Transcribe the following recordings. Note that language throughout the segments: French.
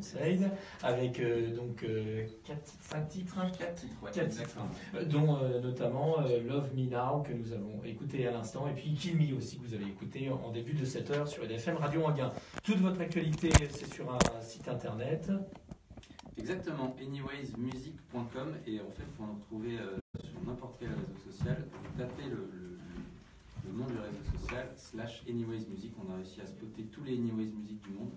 Slade, avec donc 5 titres, hein, 4 titres, ouais, 4 titres, dont notamment Love Me Now que nous avons écouté à l'instant, et puis Kill Me aussi que vous avez écouté en début de cette heure sur EDFM Radio Anguin. Toute votre actualité, c'est sur un site internet. Exactement, anywaysmusic.com, et en fait, pour nous retrouver sur n'importe quel réseau social, vous tapez le nom du réseau social, /anywaysmusic, on a réussi à spotter tous les Anyways Music du monde.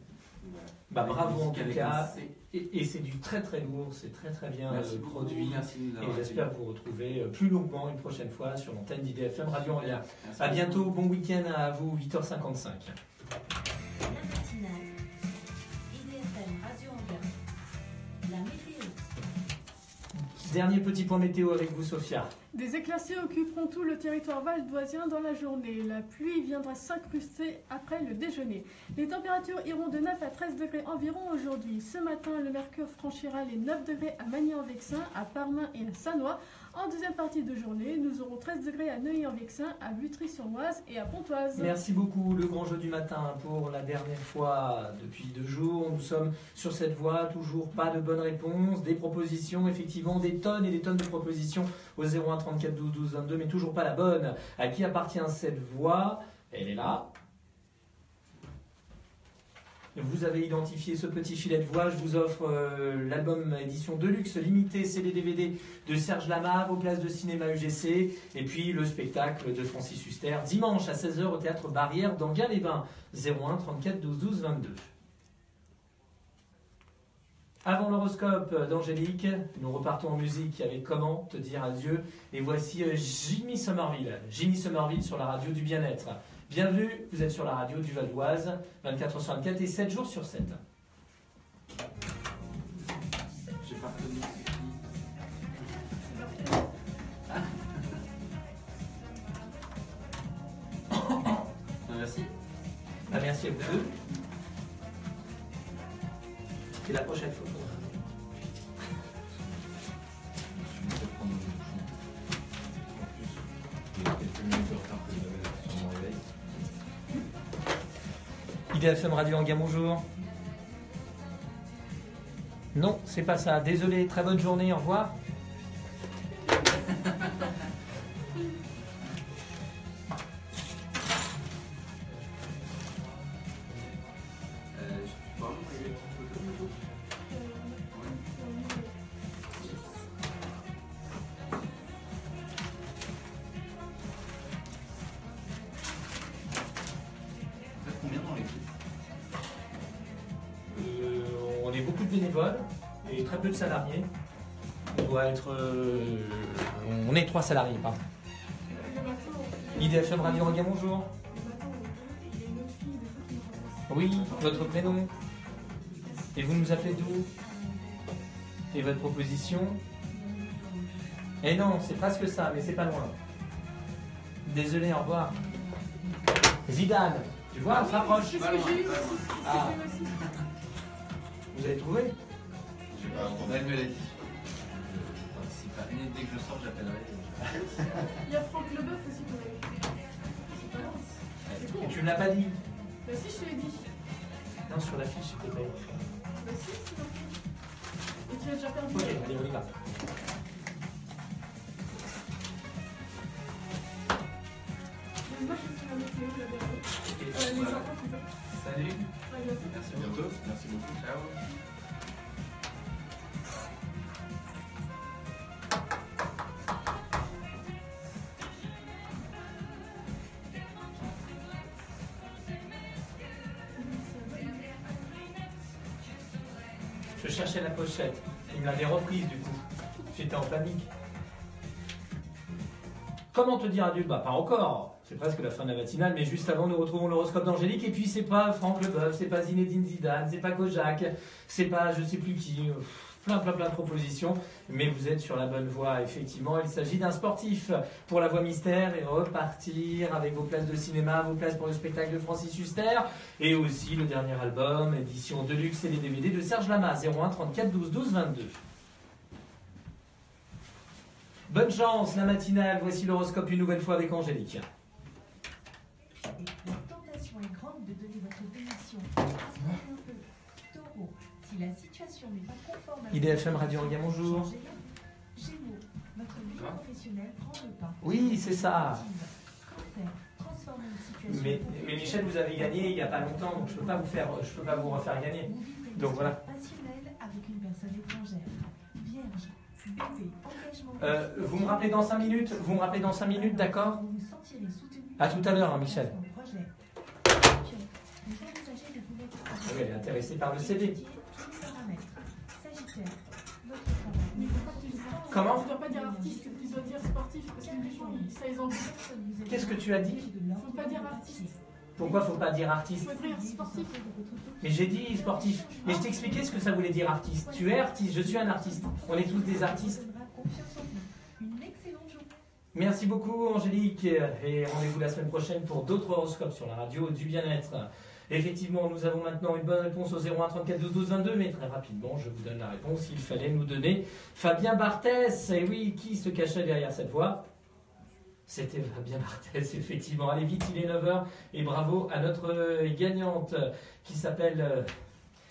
Voilà. Bah, bravo en tout cas, et c'est du très très lourd, c'est très très bien produit, et j'espère vous retrouver plus longuement une prochaine fois sur l'antenne d'IDFM Radio Anguin. À bientôt, bon week-end à vous, 8h55. Dernier petit point météo avec vous, Sophia. Des éclaircies occuperont tout le territoire valdoisien dans la journée. La pluie viendra s'incruster après le déjeuner. Les températures iront de 9 à 13 degrés environ aujourd'hui. Ce matin, le mercure franchira les 9 degrés à Magny-en-Vexin, à Parmain et à Sannois. En deuxième partie de journée, nous aurons 13 degrés à Neuilly-en-Vexin, à Lutry-sur-Oise et à Pontoise. Merci beaucoup, le grand jeu du matin. Pour la dernière fois depuis 2 jours, nous sommes sur cette voie. Toujours pas de bonnes réponses, des propositions, effectivement, des tonnes et des tonnes de propositions au 01 34 12 12 22, mais toujours pas la bonne. À qui appartient cette voix? Elle est là. Vous avez identifié ce petit filet de voix. Je vous offre l'album édition Deluxe limitée CD-DVD de Serge Lama, vos places de cinéma UGC, et puis le spectacle de Francis Huster dimanche à 16h au théâtre Barrière d'Anguin-les-Bains. 01 34 12 12 22. Avant l'horoscope d'Angélique, nous repartons en musique avec Comment te dire adieu. Et voici Jimmy Somerville. Jimmy Somerville sur la radio du bien-être. Bienvenue, vous êtes sur la radio du Val d'Oise, 24h sur 24 et 7 jours sur 7. J'ai pas reconnu. Merci. Ah, merci à vous deux. C'est la prochaine photo. IDFM Radio Anguin, bonjour. Non, c'est pas ça. Désolé, très bonne journée, au revoir. On est beaucoup de bénévoles et très peu de salariés. On doit être... on est 3 salariés, pardon. IDFM Radio Anguin, bonjour. Oui, votre prénom. Et vous nous appelez d'où? Et votre proposition? Eh non, c'est presque ça, mais c'est pas loin. Désolé, au revoir. Zidane, tu vois, on se rapproche. Ah. Vous avez trouvé? Je sais pas, on a une maladie. C'est pas né, dès que je sors, j'appellerai. Il y a Franck Leboeuf aussi qu'on a écrit. C'est pas grave. Et tu me l'as pas dit? Bah si, je te l'ai dit. Non, sur la fiche, c'était pas écrit. Bah si, c'est marqué. Et tu l'as déjà perdu. Ok, allez, on y va. Moi, je suis sur la météo, la dernière. Les Voilà. enfants, c'est ça. Salut. À bientôt. Merci bientôt. Merci beaucoup. Ciao. Je cherchais la pochette. Il me l'avait reprise du coup. J'étais en panique. Comment te dire adieu? Bah pas encore. C'est presque la fin de la matinale, mais juste avant nous retrouvons l'horoscope d'Angélique. Et puis c'est pas Franck Leboeuf, c'est pas Zinedine Zidane, c'est pas Kojak, c'est pas je sais plus qui. Plein de propositions, mais vous êtes sur la bonne voie, effectivement. Il s'agit d'un sportif pour la voie mystère et repartir avec vos places de cinéma, vos places pour le spectacle de Francis Huster et aussi le dernier album, édition Deluxe et les DVD de Serge Lama, 01 34 12 12 22. Bonne chance, la matinale. Voici l'horoscope une nouvelle fois avec Angélique. La tentation est grande de donner votre démission. Espérez un peu. Taureau, si Si la situation n'est pas conforme à IDFM Radio Anguin, bonjour. Gémeaux, votre vie professionnelle prend le pas. Oui, c'est ça. Cancer, transformez une situation. Mais Michel, vous avez gagné il n'y a pas longtemps, donc je peux pas vous refaire gagner. Vous vivez une Donc voilà. passionnelle avec une personne étrangère. Vierge, bébé, engagement. Vous me rappelez dans 5 minutes. Vous me rappelez dans 5 minutes, d'accord? Vous vous sentirez soutenu. À tout à l'heure, hein, Michel. Projet. Scorpion, vous envisagez de vous mettre en Oui, elle est intéressée par le CD. Étudier tous les paramètres. Sagittaire, votre travail. Mais il faut pas que tu dises ça. Comment? Tu dois pas dire artiste, tu dois dire sportif, parce que les gens, ça les embête. Qu'est-ce que tu as dit? Il faut pas dire artiste. Pourquoi faut pas dire Il artiste? faut dire sportif. Mais j'ai dit sportif. Mais je t'expliquais ce que ça voulait dire artiste. Tu es artiste, je suis un artiste. On est tous des artistes. Confiance en vous. Une excellente journée. Merci beaucoup Angélique et rendez-vous la semaine prochaine pour d'autres horoscopes sur la radio du bien-être. Effectivement, nous avons maintenant une bonne réponse au 01 34 12 12 22, mais très rapidement, je vous donne la réponse. Il fallait nous donner Fabien Barthès. Et oui, qui se cachait derrière cette voix? C'était Fabien Barthès, effectivement. Allez vite, il est 9h et bravo à notre gagnante qui s'appelle...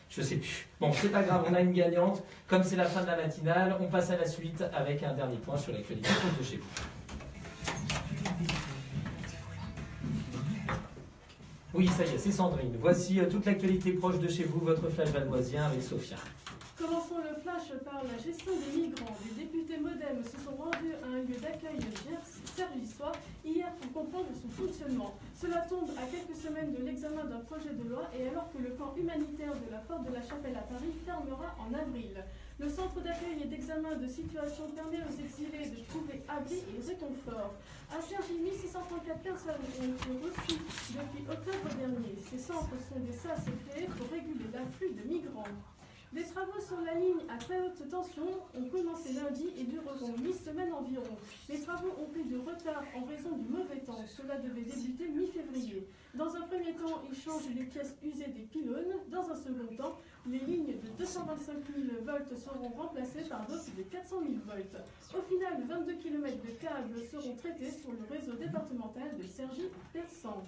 je sais plus. Bon, c'est pas grave, on a une gagnante. Comme c'est la fin de la matinale, on passe à la suite avec un dernier point sur l'actualité de chez vous. Oui, ça y est, c'est Sandrine. Voici toute l'actualité proche de chez vous, votre flash valdoisien avec Sophia. Commençons le flash par la gestion des migrants. Les députés MoDem se sont rendus à un lieu d'accueil Cergy-Soir hier pour comprendre son fonctionnement. Cela tombe à quelques semaines de l'examen d'un projet de loi et alors que le camp humanitaire de la Porte de la Chapelle à Paris fermera en avril. Le centre d'accueil et d'examen de situation permet aux exilés de trouver abri et réconfort. À Cergy, 1634 personnes ont été reçues depuis octobre dernier. Ces centres sont des SAS créés pour réguler l'afflux de migrants. Les travaux sur la ligne à très haute tension ont commencé lundi et dureront 8 semaines environ. Les travaux ont pris du retard en raison du mauvais temps. Cela devait débuter mi-février. Dans un premier temps, ils changent les pièces usées des pylônes. Dans un second temps, les lignes de 225 000 volts seront remplacées par d'autres de 400 000 volts. Au final, 22 km de câbles seront traités sur le réseau départemental de Cergy-Persan.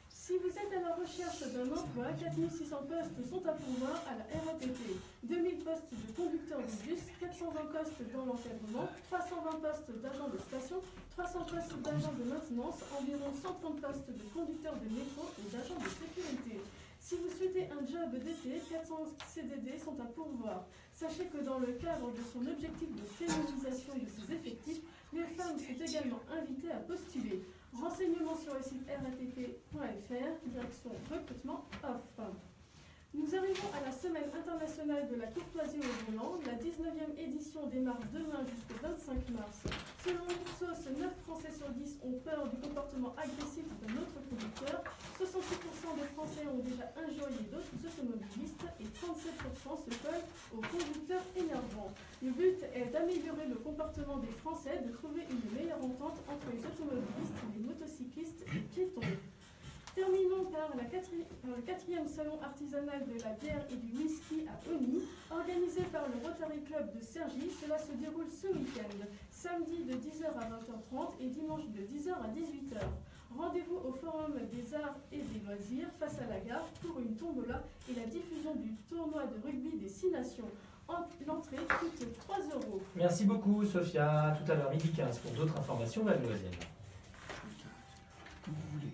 Si vous êtes à la recherche d'un emploi, 4600 postes sont à pourvoir à la RATP. 2000 postes de conducteurs de bus, 420 postes dans l'encadrement, 320 postes d'agents de station, 300 postes d'agents de maintenance, environ 130 postes de conducteurs de métro et d'agents de sécurité. Si vous souhaitez un job d'été, 400 CDD sont à pourvoir. Sachez que dans le cadre de son objectif de féminisation de ses effectifs, les femmes sont également invitées à postuler. Renseignements sur le site ratp.fr, direction recrutement offre. Nous arrivons à la semaine internationale de la courtoisie au volant. La 19e édition démarre demain jusqu'au 25 mars. Selon Ipsos, 9 Français sur 10 ont peur du comportement agressif d'un autre conducteur. 66% des Français ont déjà injurié d'autres automobilistes et 37% se collent aux conducteurs énervants. Le but est d'améliorer le comportement des Français, de trouver une meilleure entente entre les automobilistes, les motocyclistes et les piétons. Terminons par le 4e salon artisanal de la bière et du whisky à Oni, organisé par le Rotary Club de Cergy. Cela se déroule ce week-end, samedi de 10h à 20h30 et dimanche de 10h à 18h. Rendez-vous au Forum des Arts et des Loisirs face à la gare pour une tombola et la diffusion du tournoi de rugby des 6 nations. L'entrée coûte 3 €. Merci beaucoup Sophia. À tout à l'heure, midi 15 pour d'autres informations valdoisiennes. Comme vous voulez.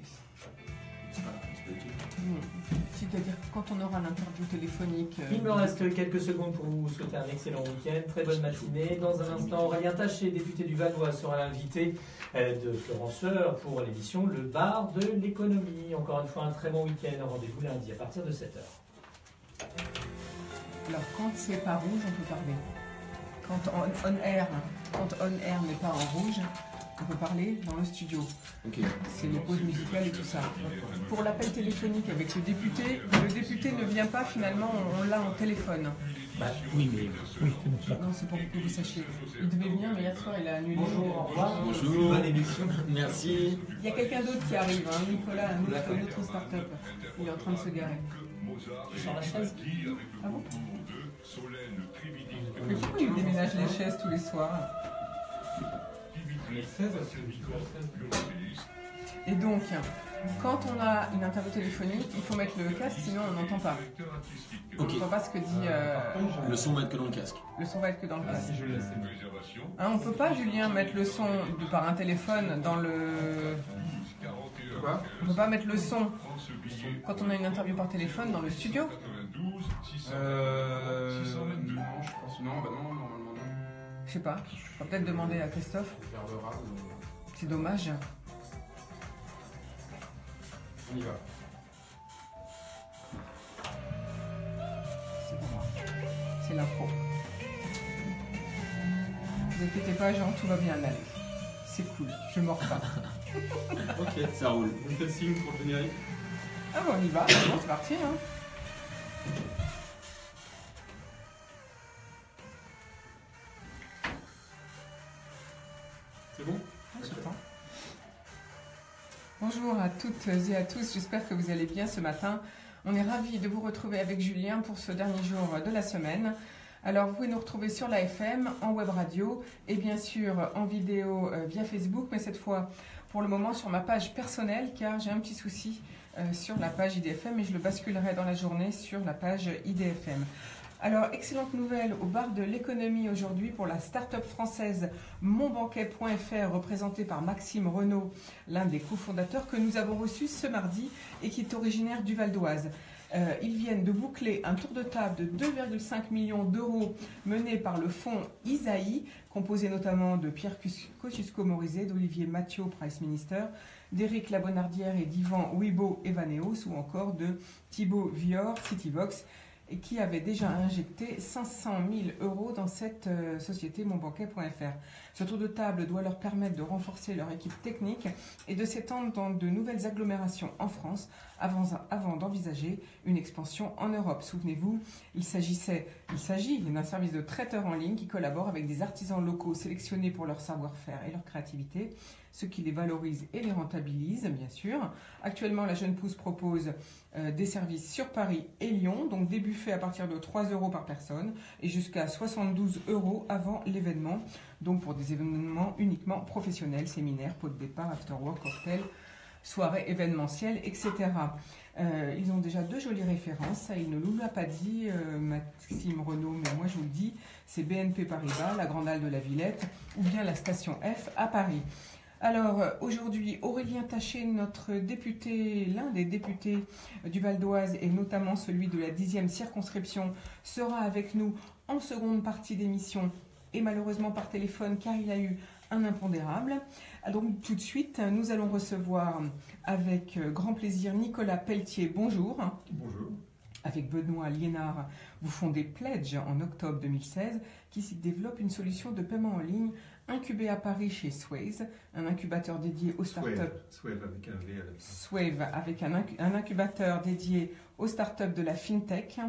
C'est-à-dire quand on aura l'interview téléphonique... Il me reste quelques secondes pour vous souhaiter un excellent week-end, très bonne matinée. Dans un instant, Aurélien Taché, député du Valois, sera l'invité de Florence Fleur pour l'émission Le Bar de l'économie. Encore une fois, un très bon week-end. Rendez-vous lundi à partir de 7h. Alors quand c'est pas rouge, on peut parler. Quand on air n'est pas en rouge, on peut parler dans le studio. Okay. C'est les pauses musicales et tout ça. Pour l'appel téléphonique avec le député ne vient pas finalement, on l'a en téléphone. Bah, oui, mais... Oui. Non, c'est pour que vous sachiez. Il devait venir, mais hier soir, il a annulé. Bonjour, au revoir. Bonjour. Bonne émission. Merci. Il y a quelqu'un d'autre qui arrive, hein, Nicolas, un autre start-up. Il est en train de se garer. Sur la chaise. Ah bon? Mais pourquoi il déménage les chaises tous les soirs? Les 16, c'est Et donc, quand on a une interview téléphonique, il faut mettre le casque, sinon on n'entend pas. On Ok. n'entend pas ce que dit... Le son va être que dans le casque. Le son va être que dans le casque. Je laisse. Hein, on peut pas, Julien, mettre le son par un téléphone dans le... Quoi? On peut pas mettre le son quand on a une interview par téléphone dans le studio. Non, je pense non, normalement non. Je sais pas. On va peut-être demander à Christophe. On regardera. C'est dommage. On y va. C'est pour moi. C'est l'impro. Ne vous inquiétez pas, Jean, tout va bien aller. C'est cool, je mords pas. Ok, ça roule. Vous faites signe pour le générique. Ah bon, on y va, bon, c'est parti. Hein. C'est bon? J'attends. Bonjour à toutes et à tous, j'espère que vous allez bien ce matin. On est ravis de vous retrouver avec Julien pour ce dernier jour de la semaine. Alors vous pouvez nous retrouver sur la FM, en web radio et bien sûr en vidéo via Facebook, mais cette fois pour le moment sur ma page personnelle car j'ai un petit souci sur la page IDFM et je le basculerai dans la journée sur la page IDFM. Alors, excellente nouvelle au bar de l'économie aujourd'hui pour la start-up française monbanquet.fr représentée par Maxime Renaud, l'un des cofondateurs que nous avons reçu ce mardi et qui est originaire du Val d'Oise. Ils viennent de boucler un tour de table de 2,5 millions d'euros mené par le fonds Isaïe, composé notamment de Pierre Kosciusko-Morizet, d'Olivier Mathieu, Price Minister, d'Éric Labonardière et d'Yvan Wibo Evaneos ou encore de Thibaut Vior, Cityvox, et qui avait déjà injecté 500 000 euros dans cette société monbanquet.fr. Ce tour de table doit leur permettre de renforcer leur équipe technique et de s'étendre dans de nouvelles agglomérations en France avant d'envisager une expansion en Europe. Souvenez-vous, il s'agit d'un service de traiteurs en ligne qui collabore avec des artisans locaux sélectionnés pour leur savoir-faire et leur créativité, ce qui les valorise et les rentabilise, bien sûr. Actuellement, la Jeune Pousse propose des services sur Paris et Lyon, donc des buffets à partir de 3 € par personne et jusqu'à 72 € avant l'événement, donc pour des événements uniquement professionnels, séminaires, pots de départ, after-work, cocktail, soirées événementielles, etc. Ils ont déjà 2 jolies références, ça il ne nous l'a pas dit, Maxime Renaud, mais moi je vous le dis, c'est BNP Paribas, la Grande Halle de la Villette, ou bien la Station F à Paris. Alors aujourd'hui, Aurélien Taché, notre député, l'un des députés du Val d'Oise et notamment celui de la 10e circonscription, sera avec nous en seconde partie d'émission et malheureusement par téléphone car il a eu un impondérable. Donc tout de suite, nous allons recevoir avec grand plaisir Nicolas Pelletier. Bonjour. Bonjour. Avec Benoît Liénard, vous fondez Pledge en octobre 2016 qui développe une solution de paiement en ligne incubé à Paris chez Swave, un incubateur dédié aux startups. Swave avec un V à la fin. Swave avec un incubateur dédié aux startups de la FinTech,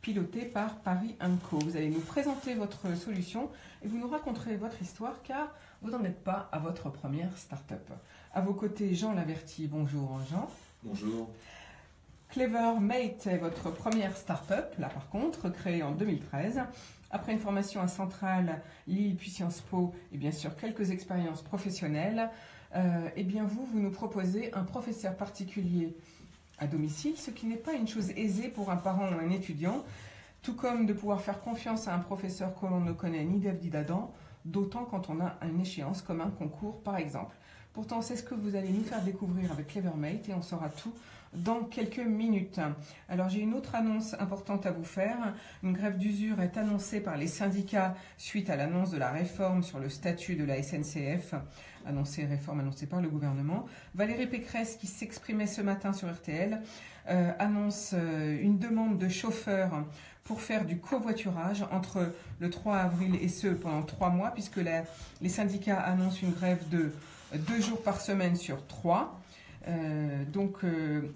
piloté par Paris & Co. Vous allez nous présenter votre solution et vous nous raconterez votre histoire car vous n'en êtes pas à votre première startup. À vos côtés, Jean Laverty. Bonjour Jean. Bonjour. Clevermate est votre première start-up, là par contre, créée en 2013. Après une formation à Centrale, Lille puis Sciences Po et bien sûr quelques expériences professionnelles, eh bien vous nous proposez un professeur particulier à domicile, ce qui n'est pas une chose aisée pour un parent ou un étudiant, tout comme de pouvoir faire confiance à un professeur que l'on ne connaît ni d'Ève ni d'Adam, d'autant quand on a une échéance comme un concours par exemple. Pourtant, c'est ce que vous allez nous faire découvrir avec Clevermate et on saura tout dans quelques minutes. Alors, j'ai une autre annonce importante à vous faire. Une grève d'usure est annoncée par les syndicats suite à l'annonce de la réforme sur le statut de la SNCF, réforme annoncée par le gouvernement. Valérie Pécresse, qui s'exprimait ce matin sur RTL, annonce une demande de chauffeurs pour faire du covoiturage entre le 3 avril et ce pendant 3 mois, puisque les syndicats annoncent une grève de 2 jours par semaine sur 3.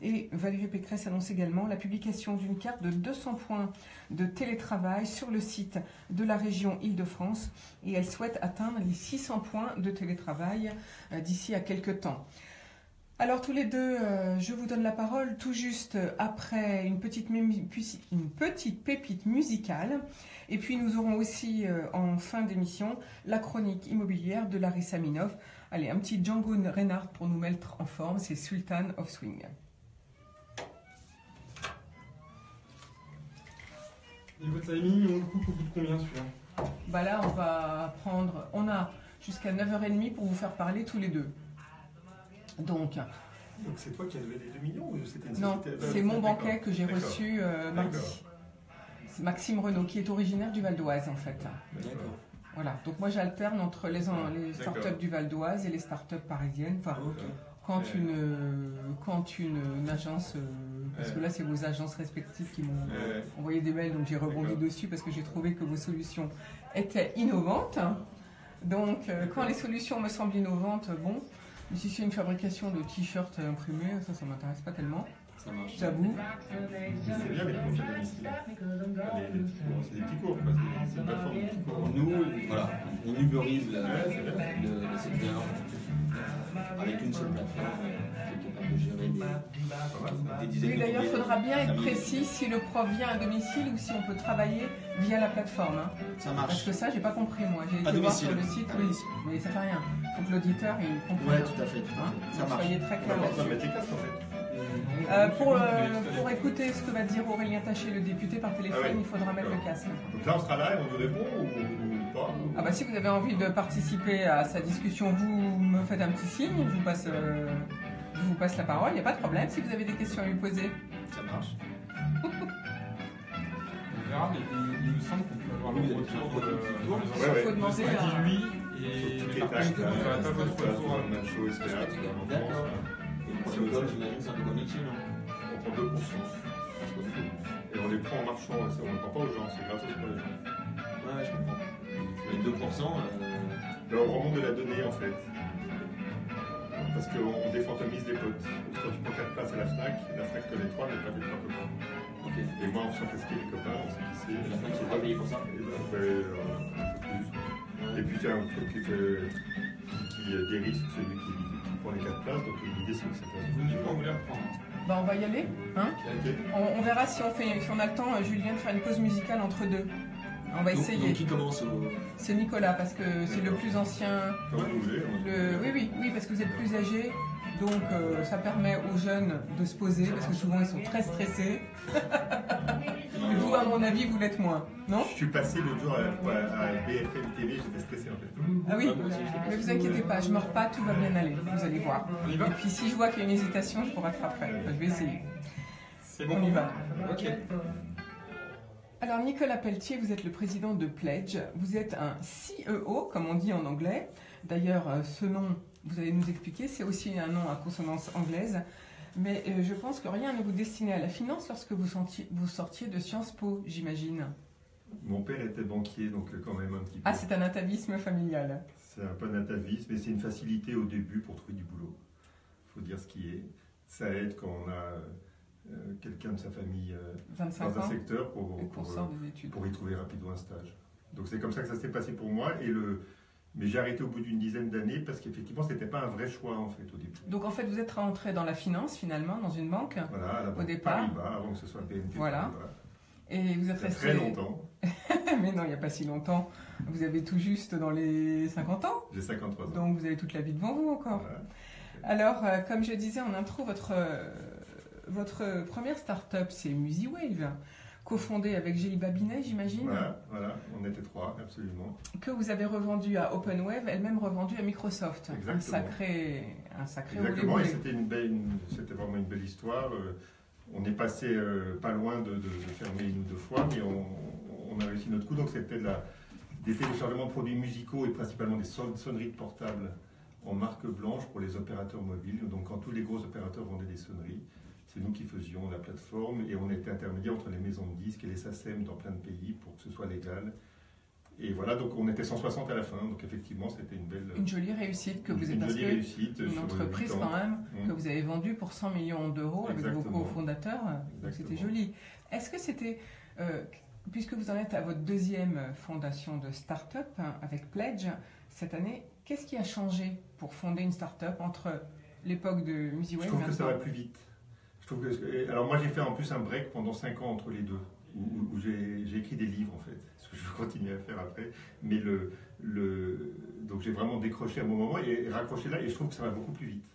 Et Valérie Pécresse annonce également la publication d'une carte de 200 points de télétravail sur le site de la région Île-de-France et elle souhaite atteindre les 600 points de télétravail d'ici à quelques temps. Alors tous les deux, je vous donne la parole tout juste après une petite pépite musicale. Et puis nous aurons aussi en fin d'émission la chronique immobilière de Larissa Minoff. Allez, un petit Django Reinhardt pour nous mettre en forme, c'est Sultan of Swing. Niveau timing, on le coupe au bout de combien celui-là? Bah là, on a jusqu'à 9h30 pour vous faire parler tous les deux. Donc c'est toi qui as levé les 2 millions ou c'était une non, société... c'est mon D'accord. banquet que j'ai D'accord. reçu mardi. D'accord. C'est Maxime Renaud qui est originaire du Val d'Oise en fait. D'accord. Voilà, donc moi j'alterne entre les D'accord. startups du Val d'Oise et les startups parisiennes. Enfin, quand une agence, parce que là c'est vos agences respectives qui m'ont envoyé des mails, donc j'ai rebondi D'accord. dessus parce que j'ai trouvé que vos solutions étaient innovantes. Donc quand les solutions me semblent innovantes, bon, mais si c'est une fabrication de t-shirts imprimés, ça m'intéresse pas tellement, Ça marche. j'avoue. C'est bien les profils de ici. C'est des petits cours, quoi. C'est une plateforme de petits cours. Nous, voilà, on uberise Ouais, c'est bien. le secteur avec une seule plateforme qui est capable de gérer des dizaines Oui, de d'ailleurs, il milliers faudra bien être familles. précis si le prof vient à domicile ou si on peut travailler via la plateforme. Hein. Ça Parce marche. que ça, j'ai pas compris moi. J'ai À été voir domicile. sur le site, oui, mais ça fait rien. Il faut que l'auditeur il comprenne. Ouais, tout à fait, tout à Hein. fait. Ça Donc, marche. soyez très clair On va là-dessus. mettre les casques en fait. Pour écouter ce que va dire Aurélien Taché, le député, par téléphone, Ah oui. il faudra mettre le casque. Donc là on sera là et on nous répond ou pas. Ah bah si vous avez envie de participer à sa discussion, vous me faites un petit signe, je vous passe la parole, il n'y a pas de problème si vous avez des questions à lui poser. Ça marche. On verra, mais il me semble qu'on peut avoir le Oui, retour de... Ouais, ouais. Il faut demander On à... dit oui, Sur et toutes les par tâches, contre, on n'aurait pas votre retour. Mancho, SPA, en France, D'accord. Et pour les écoles, j'imagine que c'est un peu comme ici, non? on prend 2%. Et on les prend en marchant, on ne prend pas aux gens, c'est gratos pour les gens. Ouais, je comprends. Les 2%, Là, on remonte de la donnée en fait. Parce qu'on défantomise les potes. Donc, quand tu prends 4 places à la FNAC te les 3, mais pas les 3 copains. ok. Et moi, en faisant casquer les copains, on sait qui c'est. Et la fin, tu n'es pas payé pour ça? Et ben, un peu plus. Et puis, c'est un truc qui dérisque celui qui prend les 4 places. Donc, l'idée, c'est que ça fasse Vous, du coup, on voulait reprendre. Bah on va y aller, hein. Ok. On verra si on a le temps, Julien, de faire une pause musicale entre deux. On va essayer. Donc, qui commence au... C'est Nicolas, parce que c'est le plus ancien. Comme vous voulez. Oui, parce que vous êtes plus âgé. Donc ça permet aux jeunes de se poser, parce que souvent ils sont très stressés. Vous, à mon avis, vous l'êtes moins, non? Je suis passé l'autre jour à BFM TV, j'étais stressé en fait. Ah oui, mais vous inquiétez pas, je meurs pas, tout va bien aller, vous allez voir. On y va? Et puis si je vois qu'il y a une hésitation, je vous rattraperai. Enfin, je vais essayer. C'est bon. On y va. Ok. Alors Nicolas Pelletier, vous êtes le président de Pledge. Vous êtes un CEO, comme on dit en anglais. D'ailleurs, ce nom, vous allez nous expliquer, c'est aussi un nom à consonance anglaise. Mais je pense que rien ne vous destinait à la finance lorsque vous sortiez de Sciences Po, j'imagine. Mon père était banquier, donc quand même un petit peu. Ah, c'est un atavisme familial. C'est un peu un atavisme, mais c'est une facilité au début pour trouver du boulot. Il faut dire ce qui est. Ça aide quand on a quelqu'un de sa famille 25 dans un ans secteur et qu'on sort des études. pour y trouver rapidement un stage. Donc c'est comme ça que ça s'est passé pour moi. Mais j'ai arrêté au bout d'une dizaine d'années parce qu'effectivement, ce n'était pas un vrai choix en fait au début. Donc en fait, vous êtes rentré dans la finance finalement, dans une banque, Voilà, à la banque départ. Paribas, avant que ce soit BNP. Voilà. Paribas. et vous êtes Ça fait resté... très longtemps. Mais non, il n'y a pas si longtemps. Vous avez tout juste dans les 50 ans. J'ai 53 ans. Donc vous avez toute la vie devant vous encore. Voilà. Alors, comme je disais en intro, votre première start-up, c'est MusiWave, cofondée avec Gélie Babinet, j'imagine, Voilà, on était 3, absolument. que vous avez revendu à OpenWave, elle-même revendue à Microsoft. Exactement. Un sacré Exactement, et olé-olé. c'était vraiment une belle histoire. On est passé pas loin de fermer une ou deux fois, mais on a réussi notre coup. Donc c'était des téléchargements de produits musicaux et principalement des sonneries de portables en marque blanche pour les opérateurs mobiles. Donc quand tous les gros opérateurs vendaient des sonneries, c'est nous qui faisions la plateforme et on était intermédiaire entre les maisons de disques et les SACEM dans plein de pays pour que ce soit légal. Et voilà, donc on était 160 à la fin, donc effectivement c'était Une jolie réussite que vous êtes une jolie inscrit. réussite Une sur entreprise 8 ans. quand même Mmh. que vous avez vendue pour 100 millions d'euros avec vos Exactement. cofondateurs. Donc c'était Exactement. joli. Est-ce que c'était, puisque vous en êtes à votre deuxième fondation de start-up avec Pledge cette année, qu'est-ce qui a changé pour fonder une start-up entre l'époque de MusiWave. Je trouve que ça va plus vite. Alors moi j'ai fait en plus un break pendant 5 ans entre les deux, où j'ai écrit des livres en fait, ce que je vais continuer à faire après. Mais donc j'ai vraiment décroché à un moment et raccroché là, et je trouve que ça va beaucoup plus vite.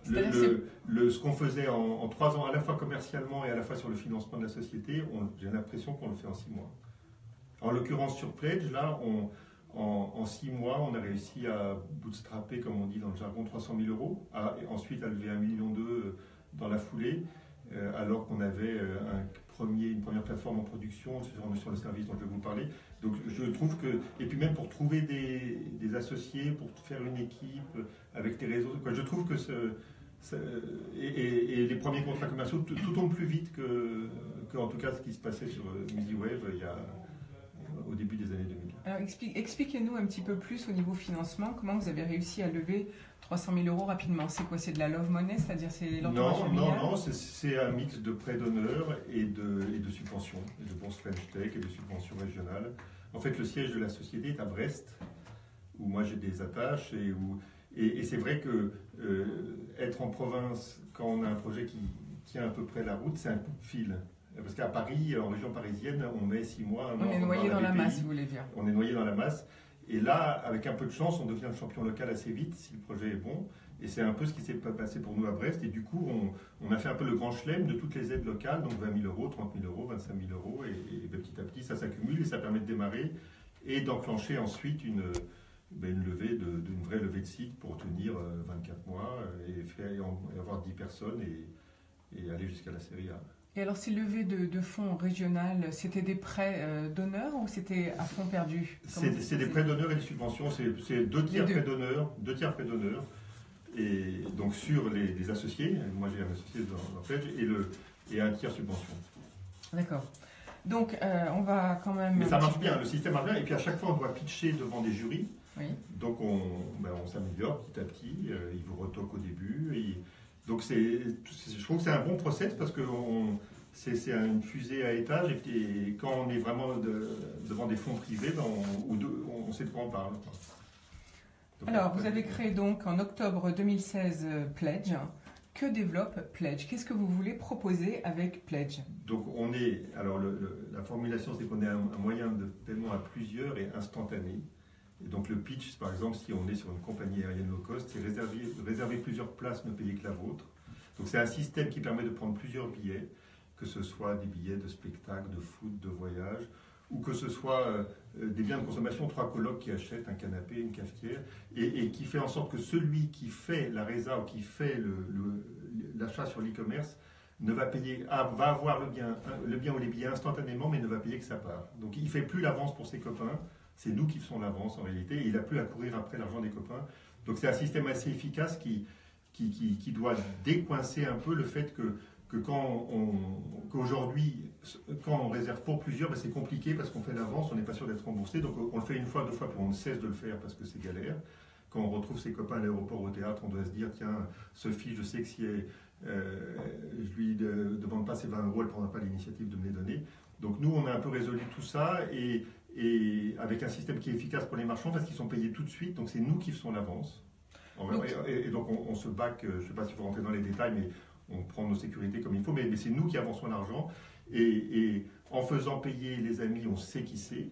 Ce qu'on faisait en 3 ans, à la fois commercialement et à la fois sur le financement de la société, j'ai l'impression qu'on le fait en 6 mois. En l'occurrence sur Pledge, là, en 6 mois, on a réussi à bootstrapper, comme on dit dans le jargon, 300 000 €, et ensuite à lever 1,2 million dans la foulée, alors qu'on avait une première plateforme en production sur le service dont je vais vous parler. Donc je trouve que, et puis même pour trouver des associés, pour faire une équipe avec des réseaux, je trouve que et les premiers contrats commerciaux, tout tombe plus vite que en tout cas ce qui se passait sur MusiWave au début des années 2000. Alors expliquez-nous un petit peu plus au niveau financement, comment vous avez réussi à lever 300 000 € rapidement. C'est quoi? C'est de la love money, c'est-à-dire c'est l'entourage familial? Non, c'est un mix de prêts d'honneur et de subventions, et de bourses French Tech et de subventions régionales. En fait, le siège de la société est à Brest, où moi j'ai des attaches, et c'est vrai que être en province, quand on a un projet qui tient à peu près la route, c'est un coup de fil. Parce qu'à Paris, en région parisienne, on met 6 mois, un an. On est noyé dans la masse, vous voulez dire. On est noyé dans la masse. Et là, avec un peu de chance, on devient le champion local assez vite, si le projet est bon. Et c'est un peu ce qui s'est passé pour nous à Brest. Et du coup, on a fait un peu le grand chelem de toutes les aides locales, donc 20 000 €, 30 000 €, 25 000 €. Et petit à petit, ça s'accumule et ça permet de démarrer et d'enclencher ensuite une levée, une vraie levée de site pour tenir 24 mois et avoir 10 personnes et aller jusqu'à la série A. Et alors, ces levées de fonds régionales, c'était des prêts d'honneur ou c'était à fonds perdus? C'est des prêts d'honneur et des subventions. C'est 2 tiers prêts d'honneur, et donc sur les associés. Moi, j'ai un associé dans Pledge et un tiers subvention. D'accord. Donc, on va quand même... Mais ça marche bien, le système marche bien. Et puis à chaque fois, on doit pitcher devant des jurys. Oui. Donc, on s'améliore petit à petit. Ils vous retoquent au début. Donc je trouve que c'est un bon process parce que c'est une fusée à étage et quand on est vraiment devant des fonds privés, on sait de quoi on parle. Donc, alors, vous avez créé donc en octobre 2016 Pledge. Que développe Pledge? Qu'est-ce que vous voulez proposer avec Pledge? Donc la formulation, c'est qu'on est un moyen de paiement à plusieurs et instantané. Et donc le pitch, par exemple, si on est sur une compagnie aérienne low cost, c'est réserver plusieurs places, ne payer que la vôtre. Donc c'est un système qui permet de prendre plusieurs billets, que ce soit des billets de spectacle, de foot, de voyage, ou que ce soit des biens de consommation, 3 colocs qui achètent un canapé, une cafetière, et qui fait en sorte que celui qui fait la résa ou qui fait l'achat sur l'e-commerce va avoir le bien ou les billets instantanément, mais ne va payer que sa part. Donc il ne fait plus l'avance pour ses copains. C'est nous qui faisons l'avance en réalité, et il n'a plus à courir après l'argent des copains. Donc c'est un système assez efficace qui doit décoincer un peu le fait qu'aujourd'hui, quand on réserve pour plusieurs, c'est compliqué parce qu'on fait l'avance, on n'est pas sûr d'être remboursé. Donc on le fait 1 fois, 2 fois, puis on cesse de le faire parce que c'est galère. Quand on retrouve ses copains à l'aéroport, au théâtre, on doit se dire, tiens, Sophie, je sais que si je lui demande pas ses 20 €, elle ne prendra pas l'initiative de me les donner. Donc nous, on a un peu résolu tout ça, et avec un système qui est efficace pour les marchands parce qu'ils sont payés tout de suite, donc c'est nous qui faisons l'avance. Et donc on se back, je ne sais pas s'il faut rentrer dans les détails, mais on prend nos sécurités comme il faut, mais c'est nous qui avançons l'argent, et en faisant payer les amis, on sait qui c'est,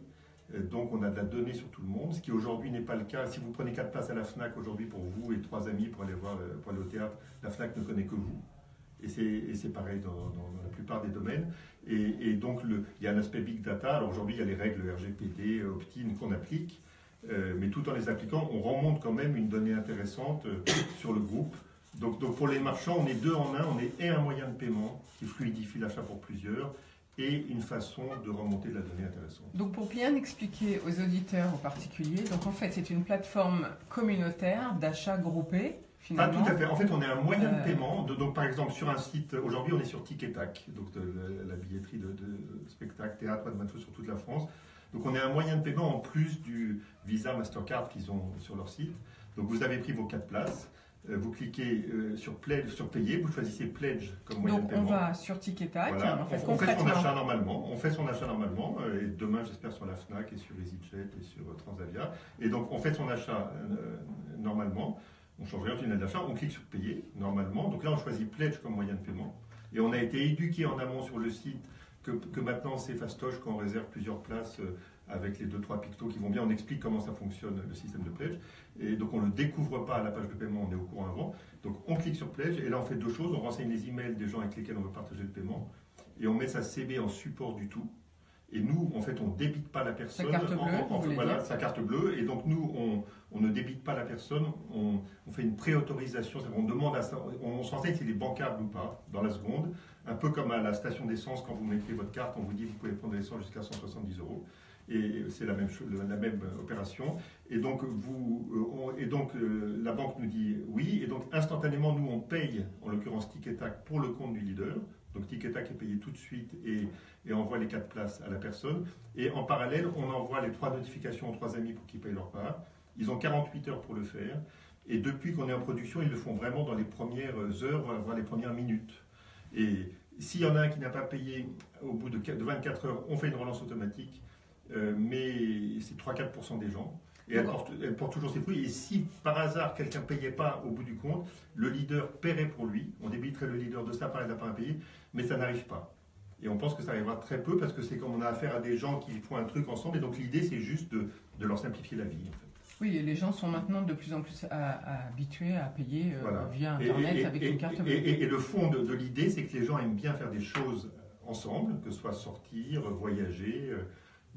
donc on a de la donnée sur tout le monde, ce qui aujourd'hui n'est pas le cas. Si vous prenez 4 places à la FNAC aujourd'hui pour vous et 3 amis pour aller au théâtre, la FNAC ne connaît que vous. Et c'est pareil dans la plupart des domaines. Et donc, il y a un aspect big data. Alors aujourd'hui, il y a les règles RGPD, opt-in qu'on applique, mais tout en les appliquant, on remonte quand même une donnée intéressante sur le groupe. Donc pour les marchands, on est 2 en 1. On est un moyen de paiement qui fluidifie l'achat pour plusieurs et une façon de remonter de la donnée intéressante. Donc pour bien expliquer aux auditeurs, aux particuliers, donc en fait c'est une plateforme communautaire d'achat groupé. Pas tout à fait. En fait, on est un moyen de paiement. Donc, par exemple, sur un site, aujourd'hui, on est sur Tic-et-Tac, donc la billetterie de spectacles, théâtre, pas de match sur toute la France. Donc, on est un moyen de paiement en plus du Visa, Mastercard qu'ils ont sur leur site. Donc, vous avez pris vos 4 places. Vous cliquez sur payer, vous choisissez Pledge comme moyen de paiement. Donc, on va sur Tic-et-Tac. Voilà. On fait son achat normalement. Et demain, j'espère, sur la FNAC et sur EasyJet et sur Transavia. Et donc, on fait son achat normalement. On change rien au tunnel d'achat, on clique sur payer, normalement. Donc là, on choisit Pledge comme moyen de paiement. Et on a été éduqué en amont sur le site que maintenant c'est fastoche quand on réserve plusieurs places avec les 2-3 pictos qui vont bien. On explique comment ça fonctionne le système de Pledge. Et donc on ne le découvre pas à la page de paiement, on est au courant avant. Donc on clique sur Pledge et là on fait deux choses. On renseigne les emails des gens avec lesquels on veut partager le paiement et on met sa CB en support du tout. Et nous, en fait, on ne débite pas la personne. Sa carte bleue, voilà, sa carte bleue. Et donc, nous, on ne débite pas la personne. On fait une préautorisation. On demande on se renseigne s'il est bancable ou pas, dans la seconde. Un peu comme à la station d'essence, quand vous mettez votre carte, on vous dit que vous pouvez prendre de l'essence jusqu'à 170 €. Et c'est la même chose, la même opération. Et donc, la banque nous dit oui. Et donc, instantanément, nous, on paye, en l'occurrence, Tic et Tac, pour le compte du leader. Donc Tic et Tac est payé tout de suite et envoie les 4 places à la personne. Et en parallèle, on envoie les 3 notifications aux 3 amis pour qu'ils payent leur part. Ils ont 48 heures pour le faire. Et depuis qu'on est en production, ils le font vraiment dans les premières heures, voire les premières minutes. Et s'il y en a un qui n'a pas payé, au bout de 24 heures, on fait une relance automatique. Mais c'est 3-4% des gens. Et elle porte toujours ses fruits. Et si par hasard quelqu'un ne payait pas au bout du compte, le leader paierait pour lui. On débiterait le leader de sa part et de la part à payer. Mais ça n'arrive pas. Et on pense que ça arrivera très peu parce que c'est comme on a affaire à des gens qui font un truc ensemble. Et donc l'idée, c'est juste de leur simplifier la vie. En fait. Oui, et les gens sont maintenant de plus en plus habitués à payer via Internet avec une carte bleue. Et le fond de l'idée, c'est que les gens aiment bien faire des choses ensemble, que ce soit sortir, voyager.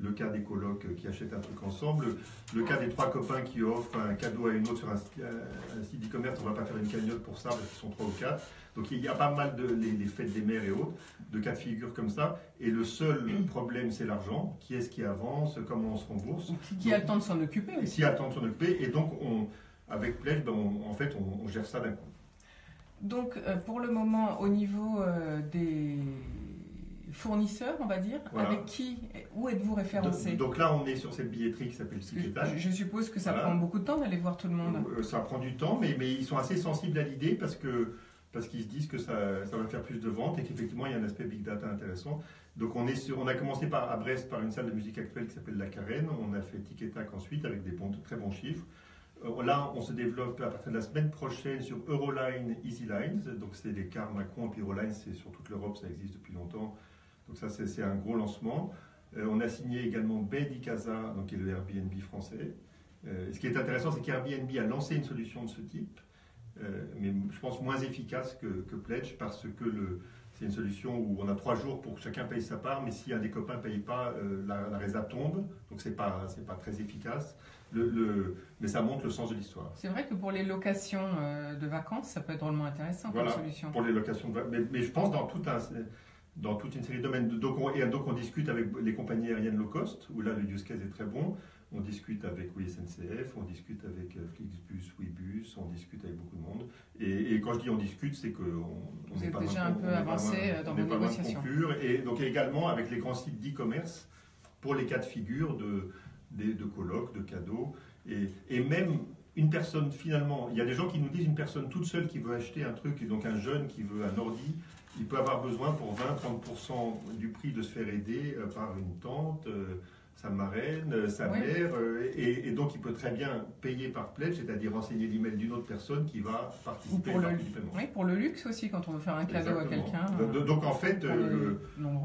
Le cas des colocs qui achètent un truc ensemble, le cas des 3 copains qui offrent un cadeau à une autre sur un site d'e-commerce, on ne va pas faire une cagnotte pour ça parce qu'ils sont 3 ou 4. Donc il y a pas mal les fêtes des mères et autres, de cas de figure comme ça. Et le seul problème, c'est l'argent. Qui est-ce qui avance, comment on se rembourse. Qui a le temps de s'en occuper aussi. Qui a le temps de s'en occuper. Et donc, avec Pledge, on gère ça d'un coup. Donc pour le moment, au niveau des fournisseurs, on va dire, voilà. Avec qui, où êtes-vous référencé? Donc là, on est sur cette billetterie qui s'appelle Tic et Tac. Je suppose que ça prend beaucoup de temps d'aller voir tout le monde. Ça prend du temps, mais ils sont assez sensibles à l'idée parce qu'ils se disent que ça va faire plus de ventes et qu'effectivement, il y a un aspect big data intéressant. Donc on a commencé à Brest par une salle de musique actuelle qui s'appelle La Carène. On a fait Tic et Tac ensuite avec de très bons chiffres. Là, on se développe à partir de la semaine prochaine sur Euroline, EasyLines. Donc c'est les cars Macron et puis Euroline, c'est sur toute l'Europe, ça existe depuis longtemps. Donc ça, c'est un gros lancement. On a signé également Bed Casa, donc qui est le Airbnb français. Ce qui est intéressant, c'est qu'Airbnb a lancé une solution de ce type, mais je pense moins efficace que Pledge, parce que c'est une solution où on a 3 jours pour que chacun paye sa part, mais si un des copains ne paye pas, la résa tombe, donc c'est pas très efficace. Mais ça montre le sens de l'histoire. C'est vrai que pour les locations de vacances, ça peut être drôlement intéressant comme solution. Pour les locations de vacances, mais je pense dans toute une série de domaines. Donc on discute avec les compagnies aériennes low cost, où là le use case est très bon. On discute avec SNCF, on discute avec Flixbus, Ouibus, on discute avec beaucoup de monde. Et quand je dis on discute, c'est qu'on est déjà un peu avancé dans vos négociations. Et donc également avec les grands sites d'e-commerce pour les cas de figure de colloques, de cadeaux. Et même une personne finalement, il y a des gens qui nous disent une personne toute seule qui veut acheter un truc, donc un jeune qui veut un ordi, il peut avoir besoin pour 20-30% du prix de se faire aider par une tante, sa marraine, sa mère, et donc il peut très bien payer par Pledge, c'est-à-dire renseigner l'email d'une autre personne qui va participer au paiement. Oui, pour le luxe aussi, quand on veut faire un cadeau à quelqu'un. Donc en fait,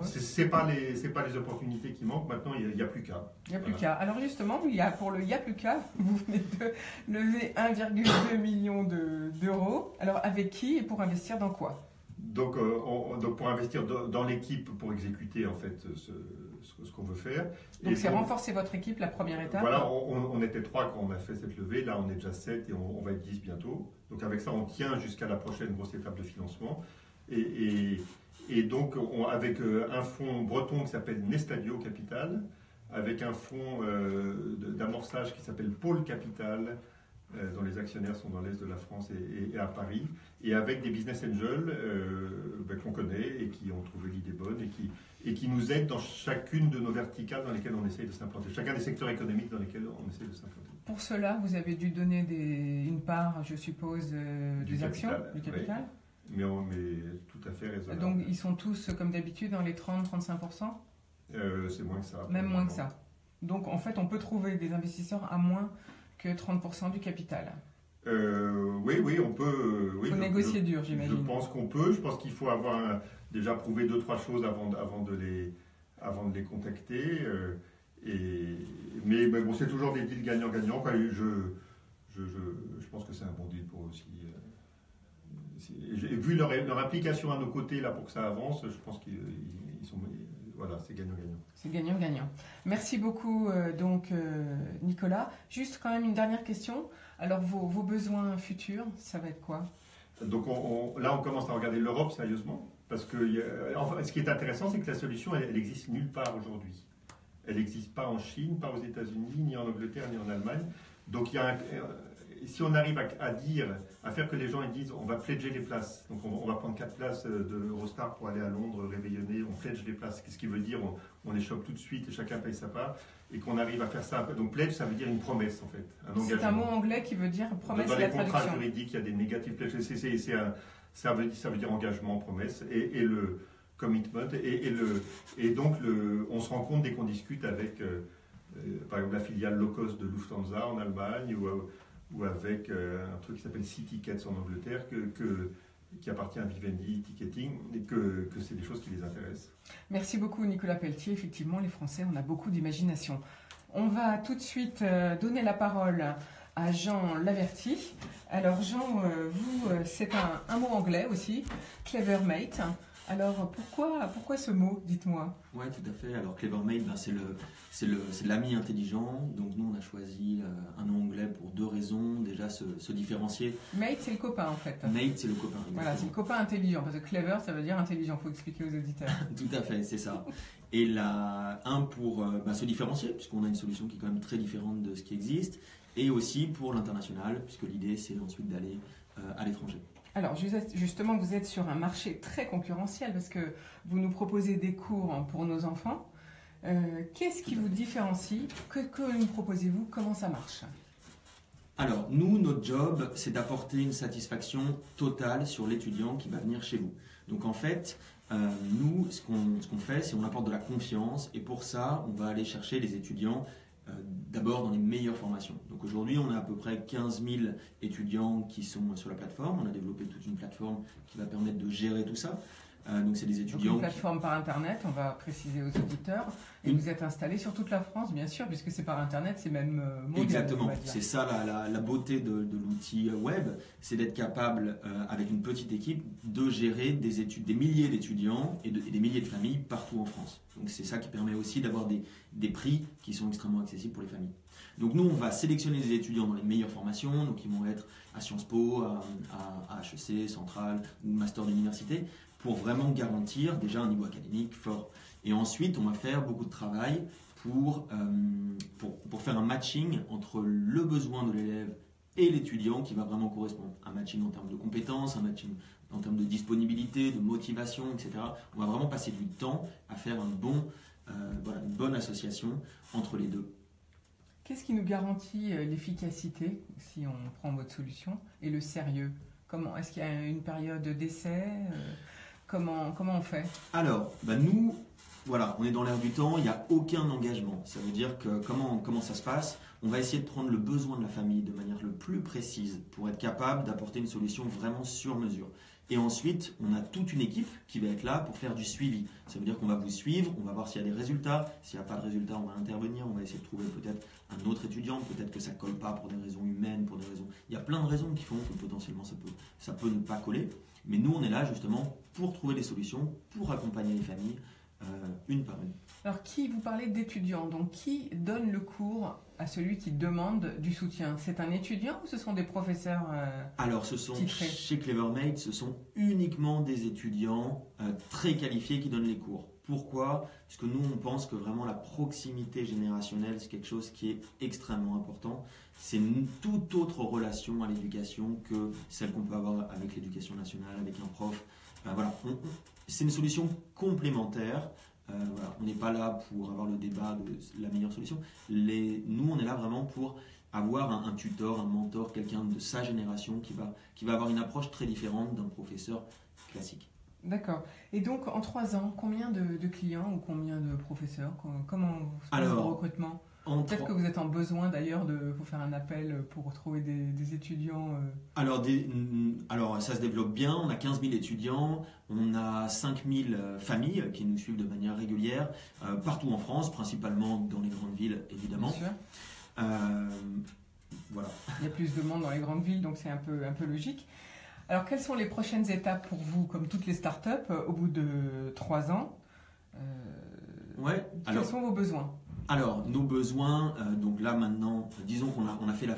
c'est pas les opportunités qui manquent, maintenant il n'y a plus qu'à. Il n'y a plus qu'à. Alors justement, pour il n'y a plus qu'à, vous venez de lever 1,2 million d'euros. Alors avec qui et pour investir dans quoi? Donc pour investir dans l'équipe pour exécuter en fait ce qu'on veut faire. Donc c'est renforcer votre équipe, la première étape. Voilà, on était 3 quand on a fait cette levée, là on est déjà 7 et on va être 10 bientôt. Donc avec ça on tient jusqu'à la prochaine grosse étape de financement. Et donc avec un fonds breton qui s'appelle Nestadio Capital, avec un fonds d'amorçage qui s'appelle Pôle Capital, dont les actionnaires sont dans l'Est de la France et à Paris, et avec des business angels qu'on connaît et qui ont trouvé l'idée bonne et qui nous aident dans chacune de nos verticales dans lesquelles on essaye de s'implanter, chacun des secteurs économiques dans lesquels on essaye de s'implanter. Pour cela, vous avez dû donner une part, je suppose, des actions, du capital. Oui. Mais tout à fait raisonnable. Donc ils sont tous, comme d'habitude, dans les 30-35%? C'est moins que ça. Même moins que ça. Donc en fait, on peut trouver des investisseurs à moins que 30% du capital. Oui, on peut. Il faut négocier dur, Je j'imagine. pense qu'on peut. Je pense qu'il faut avoir déjà prouvé 2-3 choses avant de les contacter. Mais bon, c'est toujours des deals gagnant-gagnant, quoi. Je pense que c'est un bon deal pour eux aussi. Et vu leur implication à nos côtés là pour que ça avance, je pense qu'ils sont. Voilà, c'est gagnant-gagnant. C'est gagnant-gagnant. Merci beaucoup, Nicolas. Juste quand même une dernière question. Alors, vos besoins futurs, ça va être quoi? Donc là, on commence à regarder l'Europe sérieusement. Parce que ce qui est intéressant, c'est que la solution, elle existe nulle part aujourd'hui. Elle n'existe pas en Chine, pas aux États-Unis, ni en Angleterre, ni en Allemagne. Donc, si on arrive à faire que les gens ils disent on va pledger les places, donc on va prendre 4 places de Eurostar pour aller à Londres réveillonner, on pledge les places, ce qui veut dire on les chope tout de suite et chacun paye sa part, et qu'on arrive à faire ça. Donc pledge, ça veut dire une promesse en fait, un engagement. C'est un mot anglais qui veut dire promesse. Dans et la les contrats traduction. juridiques, il y a des négatifs pledges, ça veut dire engagement, promesse, et le commitment, et donc on se rend compte dès qu'on discute avec par exemple la filiale low cost de Lufthansa en Allemagne, ou avec un truc qui s'appelle Sea Tickets en Angleterre, qui appartient à Vivendi Ticketing, et que c'est des choses qui les intéressent. Merci beaucoup Nicolas Pelletier. Effectivement, les Français, on a beaucoup d'imagination. On va tout de suite donner la parole à Jean Laverty. Alors Jean, vous, c'est un mot anglais aussi, Clevermate. Alors pourquoi ce mot, dites-moi? Oui, tout à fait. Alors Clevermate, c'est l'ami intelligent. Donc nous, on a choisi un nom anglais pour 2 raisons. Déjà, se différencier. Mate, c'est le copain en fait. Mate, c'est le copain. Voilà, c'est le copain intelligent. Parce que clever, ça veut dire intelligent. Il faut expliquer aux auditeurs. Tout à fait, c'est ça. Et pour se différencier, puisqu'on a une solution qui est quand même très différente de ce qui existe. Et aussi pour l'international, puisque l'idée, c'est ensuite d'aller à l'étranger. Alors justement, vous êtes sur un marché très concurrentiel parce que vous nous proposez des cours pour nos enfants. Qu'est-ce qui vous différencie? Que nous proposez-vous? Comment ça marche? Alors, nous, notre job, c'est d'apporter une satisfaction totale sur l'étudiant qui va venir chez vous. Donc en fait, nous, ce qu'on fait, c'est qu'on apporte de la confiance, et pour ça, on va aller chercher les étudiants d'abord dans les meilleures formations. Donc aujourd'hui, on a à peu près 15 000 étudiants qui sont sur la plateforme. On a développé toute une plateforme qui va permettre de gérer tout ça. Donc c'est des étudiants. Donc une plateforme par Internet, on va préciser aux auditeurs. Et vous êtes installé sur toute la France, bien sûr, puisque c'est par Internet, c'est même mondial. Exactement, c'est ça la beauté de l'outil web, c'est d'être capable, avec une petite équipe, de gérer des milliers d'étudiants et des milliers de familles partout en France. Donc c'est ça qui permet aussi d'avoir des prix qui sont extrêmement accessibles pour les familles. Donc nous, on va sélectionner des étudiants dans les meilleures formations, donc ils vont être à Sciences Po, à HEC, Centrale ou Master d'université, pour vraiment garantir déjà un niveau académique fort. Et ensuite, on va faire beaucoup de travail pour faire un matching entre le besoin de l'élève et l'étudiant qui va vraiment correspondre. Un matching en termes de compétences, un matching en termes de disponibilité, de motivation, etc. On va vraiment passer du temps à faire une bonne association entre les deux. Qu'est-ce qui nous garantit l'efficacité, si on prend votre solution, et le sérieux? Est-ce qu'il y a une période d'essai? Comment on fait? Alors, nous, voilà, on est dans l'air du temps, il n'y a aucun engagement. Ça veut dire que comment ça se passe? On va essayer de prendre le besoin de la famille de manière le plus précise pour être capable d'apporter une solution vraiment sur mesure. Et ensuite, on a toute une équipe qui va être là pour faire du suivi. Ça veut dire qu'on va vous suivre, on va voir s'il y a des résultats. S'il n'y a pas de résultats, on va intervenir, on va essayer de trouver peut-être un autre étudiant, peut-être que ça ne colle pas pour des raisons humaines, pour des raisons... Il y a plein de raisons qui font que potentiellement ça peut ne pas coller. Mais nous, on est là justement pour trouver des solutions, pour accompagner les familles une par une. Alors, vous parlez d'étudiants, donc qui donne le cours à celui qui demande du soutien? C'est un étudiant ou ce sont des professeurs Alors, ce sont titrés? Chez Clevermate, ce sont uniquement des étudiants très qualifiés qui donnent les cours. Pourquoi? Parce que nous, on pense que vraiment la proximité générationnelle, c'est quelque chose qui est extrêmement important. C'est une toute autre relation à l'éducation que celle qu'on peut avoir avec l'éducation nationale, avec un prof. C'est une solution complémentaire. On n'est pas là pour avoir le débat de la meilleure solution. Nous, on est là vraiment pour avoir un tuteur, un mentor, quelqu'un de sa génération qui va avoir une approche très différente d'un professeur classique. D'accord. Et donc, en 3 ans, combien de clients ou combien de professeurs? Comment se passe le recrutement? Peut-être que vous êtes en besoin d'ailleurs de vous faire un appel pour trouver des étudiants. Alors, ça se développe bien. On a 15 000 étudiants. On a 5 000 familles qui nous suivent de manière régulière, partout en France, principalement dans les grandes villes, évidemment. Bien sûr. Voilà. Il y a plus de monde dans les grandes villes, donc c'est un peu logique. Alors, quelles sont les prochaines étapes pour vous, comme toutes les startups, au bout de 3 ans Quels sont vos besoins? Alors, nos besoins, donc là maintenant, disons qu'on a fait la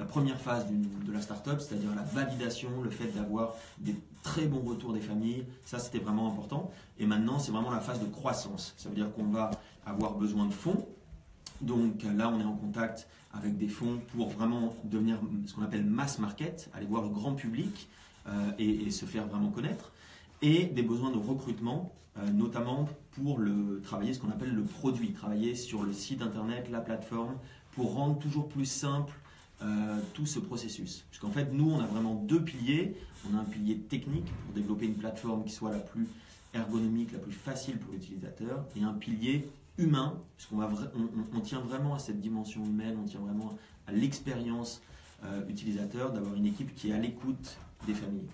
première phase de la startup, c'est-à-dire la validation, le fait d'avoir des très bons retours des familles, ça c'était vraiment important. Et maintenant, c'est vraiment la phase de croissance. Ça veut dire qu'on va avoir besoin de fonds. Donc là, on est en contact avec des fonds pour vraiment devenir ce qu'on appelle mass market, aller voir le grand public et se faire vraiment connaître. Et des besoins de recrutement, notamment pour travailler ce qu'on appelle le produit, travailler sur le site internet, la plateforme, pour rendre toujours plus simple tout ce processus. Puisqu'en fait, nous, on a vraiment 2 piliers. On a un pilier technique pour développer une plateforme qui soit la plus ergonomique, la plus facile pour l'utilisateur, et un pilier humain, puisqu'on on tient vraiment à cette dimension humaine, on tient vraiment à l'expérience utilisateur, d'avoir une équipe qui est à l'écoute des familles.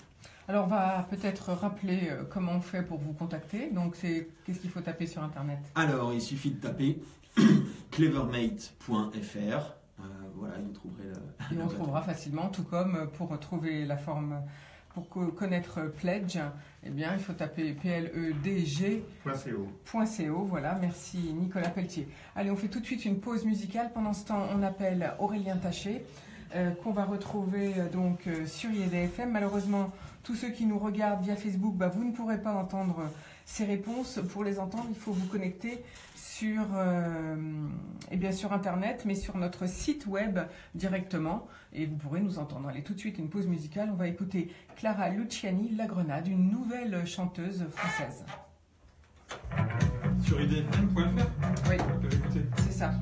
Alors, on va peut-être rappeler comment on fait pour vous contacter. Donc, qu'est-ce qu'il faut taper sur Internet? Alors, il suffit de taper clevermate.fr. Voilà, vous trouverez Et on trouvera facilement, tout comme pour trouver la forme, pour connaître Pledge, eh bien, il faut taper pledg.co. Voilà, merci Nicolas Pelletier. Allez, on fait tout de suite une pause musicale. Pendant ce temps, on appelle Aurélien Taché, qu'on va retrouver donc sur IDFM. Malheureusement, tous ceux qui nous regardent via Facebook, vous ne pourrez pas entendre ces réponses. Pour les entendre, il faut vous connecter sur Internet, mais sur notre site web directement, et vous pourrez nous entendre. Allez, tout de suite, une pause musicale. On va écouter Clara Luciani, La Grenade, une nouvelle chanteuse française. Sur idfm.fr? Oui, c'est ça.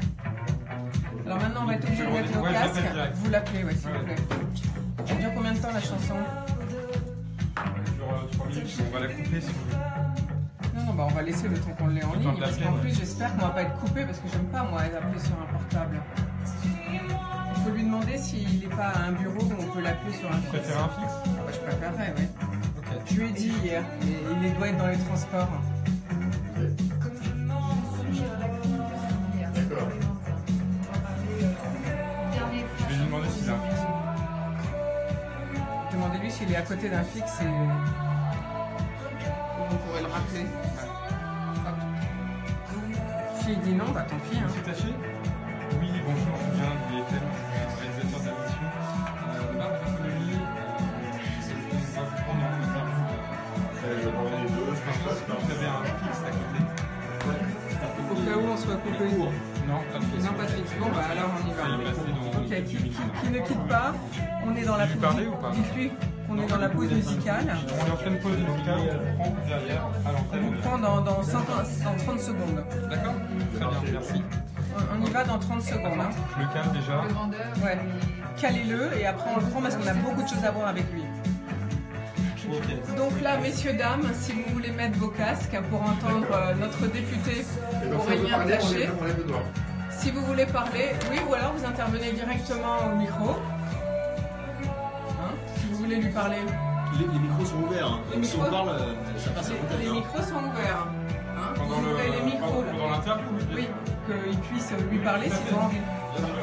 Alors maintenant, on va être obligé de mettre nos casques. Vous l'appelez, s'il vous plaît. Ça dure combien de temps la chanson? Sur 3 minutes, on va la couper si vous voulez. Non, on va laisser le temps qu'on l'ait en ligne, parce qu'en plus, j'espère qu'on va pas être coupé, parce que j'aime pas, moi, appeler sur un portable. Il faut lui demander s'il n'est pas à un bureau où on peut l'appeler sur un fixe. Vous préférez un fixe? Je préférerais, oui. Okay. Je lui ai dit hier, mais il doit être dans les transports. D'accord. Je vais lui demander s'il a un fixe. Demandez-lui s'il est à côté d'un fixe et on pourrait le rappeler. S'il dit non, tant pis. C'est Taché? Oui, bonjour, je viens de l'IFM, réalisateur de la mission. Marc Économie, on va vous prendre en interview. Vous avez un fixe à côté? Au cas où on soit coupé. Non, pas de fixe. Non, pas de fixe. Bon, alors on y va. Ok, qui ne quitte pas. On est dans la pause. Dites-lui qu'on est dans la pause musicale. On est en pleine pause musicale, on prend derrière à l'antenne. On prend dans 30 secondes. D'accord? Très bien, merci. On y va dans 30 secondes. Je le cale déjà. Ouais. Calez-le et après on le prend parce qu'on a beaucoup de choses à voir avec lui. Okay. Donc là, messieurs, dames, si vous voulez mettre vos casques pour entendre notre député Aurélien Taché. Si vous voulez parler, oui, ou alors vous intervenez directement au micro. Si vous voulez lui parler. Les micros sont ouverts. Donc si on parle, ça passe à l'antenne. Les micros sont ouverts. Vous ouvrez les micros. Pendant l'interview? Oui, qu'il puisse lui parler s'ils ont envie. Bien sûr.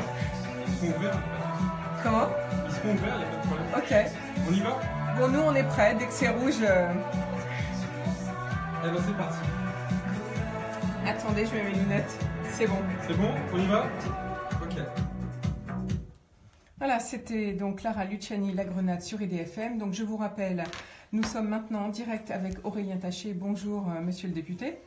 Ils seront ouverts. Comment? Ils seront ouverts, il n'y a pas de problème. Ok. On y va? Bon, nous on est prêts. Dès que c'est rouge. Eh ben c'est parti. Attendez, je mets mes lunettes. C'est bon. C'est bon? On y va? Ok. Voilà, c'était donc Clara Luciani, La Grenade sur IDFM. Donc je vous rappelle, nous sommes maintenant en direct avec Aurélien Taché. Bonjour, monsieur le député.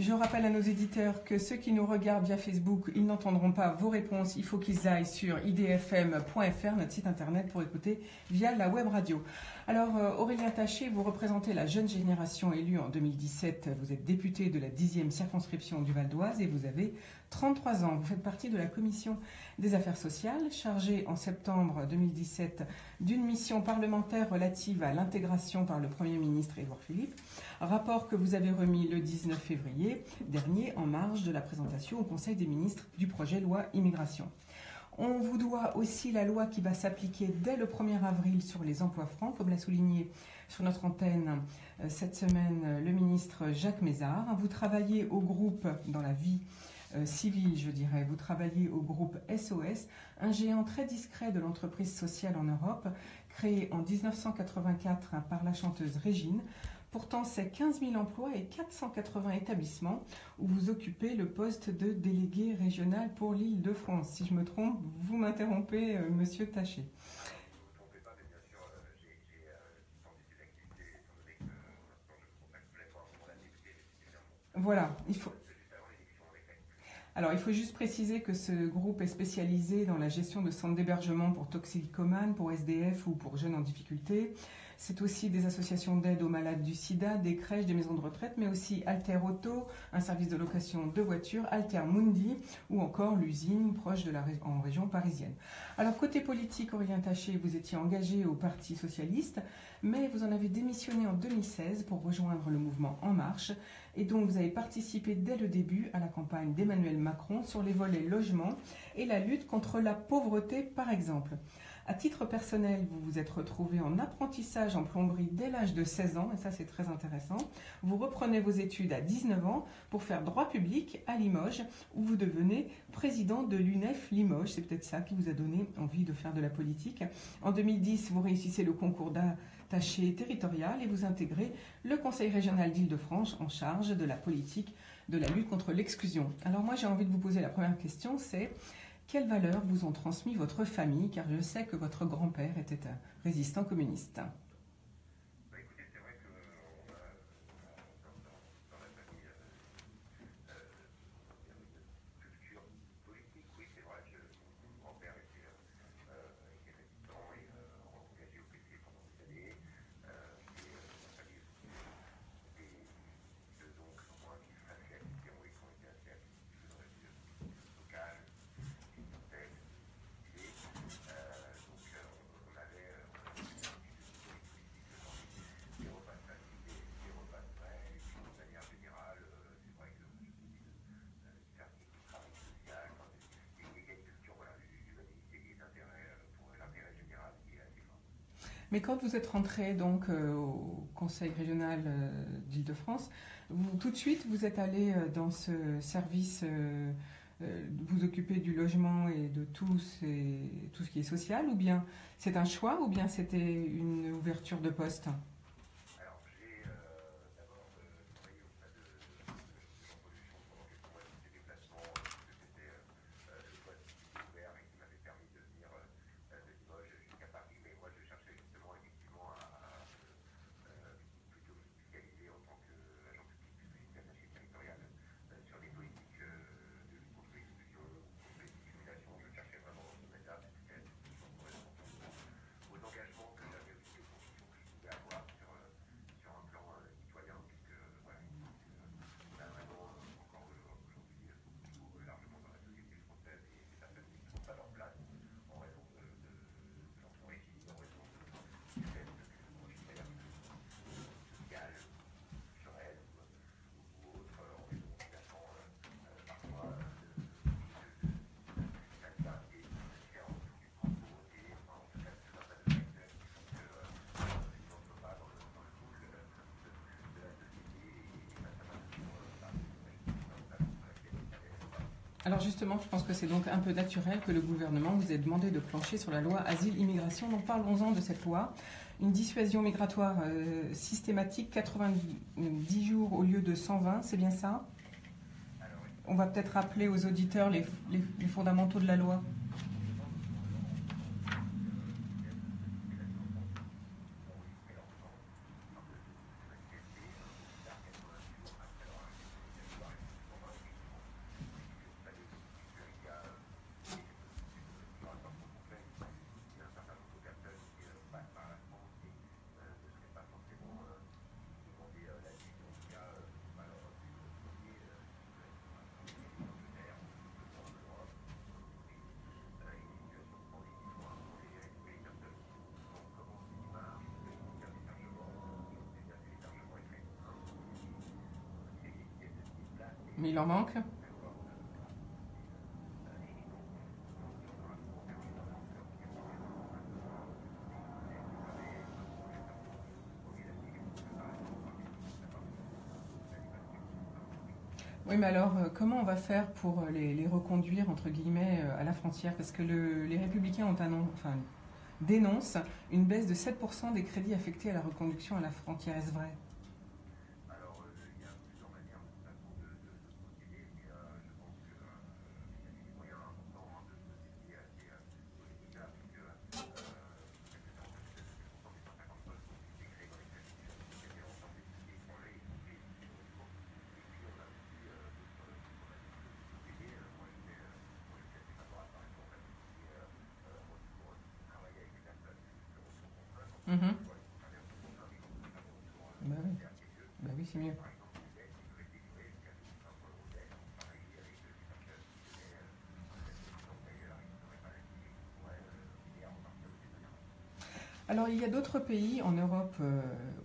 Je rappelle à nos éditeurs que ceux qui nous regardent via Facebook, ils n'entendront pas vos réponses. Il faut qu'ils aillent sur idfm.fr, notre site internet, pour écouter via la web radio. Alors, Aurélien Taché, vous représentez la jeune génération élue en 2017. Vous êtes député de la 10e circonscription du Val d'Oise et vous avez 33 ans. Vous faites partie de la commission des affaires sociales, chargée en septembre 2017 d'une mission parlementaire relative à l'intégration par le Premier ministre Édouard Philippe. Rapport que vous avez remis le 19 février dernier en marge de la présentation au Conseil des ministres du projet loi immigration. On vous doit aussi la loi qui va s'appliquer dès le 1er avril sur les emplois francs, comme l'a souligné sur notre antenne cette semaine le ministre Jacques Mézard. Vous travaillez au groupe, dans la vie civile je dirais, vous travaillez au groupe SOS, un géant très discret de l'entreprise sociale en Europe, créé en 1984 par la chanteuse Régine. Pourtant, c'est 15 000 emplois et 480 établissements où vous occupez le poste de délégué régional pour l'Île-de-France. Si je me trompe, vous m'interrompez, monsieur Taché. Voilà, Alors, il faut juste préciser que ce groupe est spécialisé dans la gestion de centres d'hébergement pour toxicomanes, pour SDF ou pour jeunes en difficulté. C'est aussi des associations d'aide aux malades du sida, des crèches, des maisons de retraite, mais aussi Alter Auto, un service de location de voitures, Alter Mundi ou encore l'usine proche en région parisienne. Alors, côté politique, Aurélien Taché, vous étiez engagé au Parti socialiste, mais vous en avez démissionné en 2016 pour rejoindre le mouvement En Marche. Et donc, vous avez participé dès le début à la campagne d'Emmanuel Macron sur les volets logement et la lutte contre la pauvreté, par exemple. À titre personnel, vous vous êtes retrouvé en apprentissage en plomberie dès l'âge de 16 ans, et ça c'est très intéressant. Vous reprenez vos études à 19 ans pour faire droit public à Limoges, où vous devenez président de l'UNEF Limoges. C'est peut-être ça qui vous a donné envie de faire de la politique. En 2010, vous réussissez le concours d'attaché territorial et vous intégrez le Conseil régional d'Île-de-France en charge de la politique de la lutte contre l'exclusion. Alors moi j'ai envie de vous poser la première question, c'est quelles valeurs vous ont transmis votre famille, car je sais que votre grand-père était un résistant communiste. Mais quand vous êtes rentré donc au Conseil régional d'Île-de-France, tout de suite vous êtes allé dans ce service, vous occuper du logement et de tout ce qui est social, ou bien c'est un choix, ou bien c'était une ouverture de poste? Alors justement, je pense que c'est donc un peu naturel que le gouvernement vous ait demandé de plancher sur la loi Asile-Immigration. Donc parlons-en de cette loi. Une dissuasion migratoire systématique, 90 jours au lieu de 120, c'est bien ça? On va peut-être rappeler aux auditeurs les fondamentaux de la loi. Mais il en manque. Oui, mais alors, comment on va faire pour les reconduire, entre guillemets, à la frontière? Parce que les Républicains dénoncent une baisse de 7% des crédits affectés à la reconduction à la frontière. Est-ce vrai? Mhm. Bah oui, bah oui, c'est mieux. Alors, il y a d'autres pays en Europe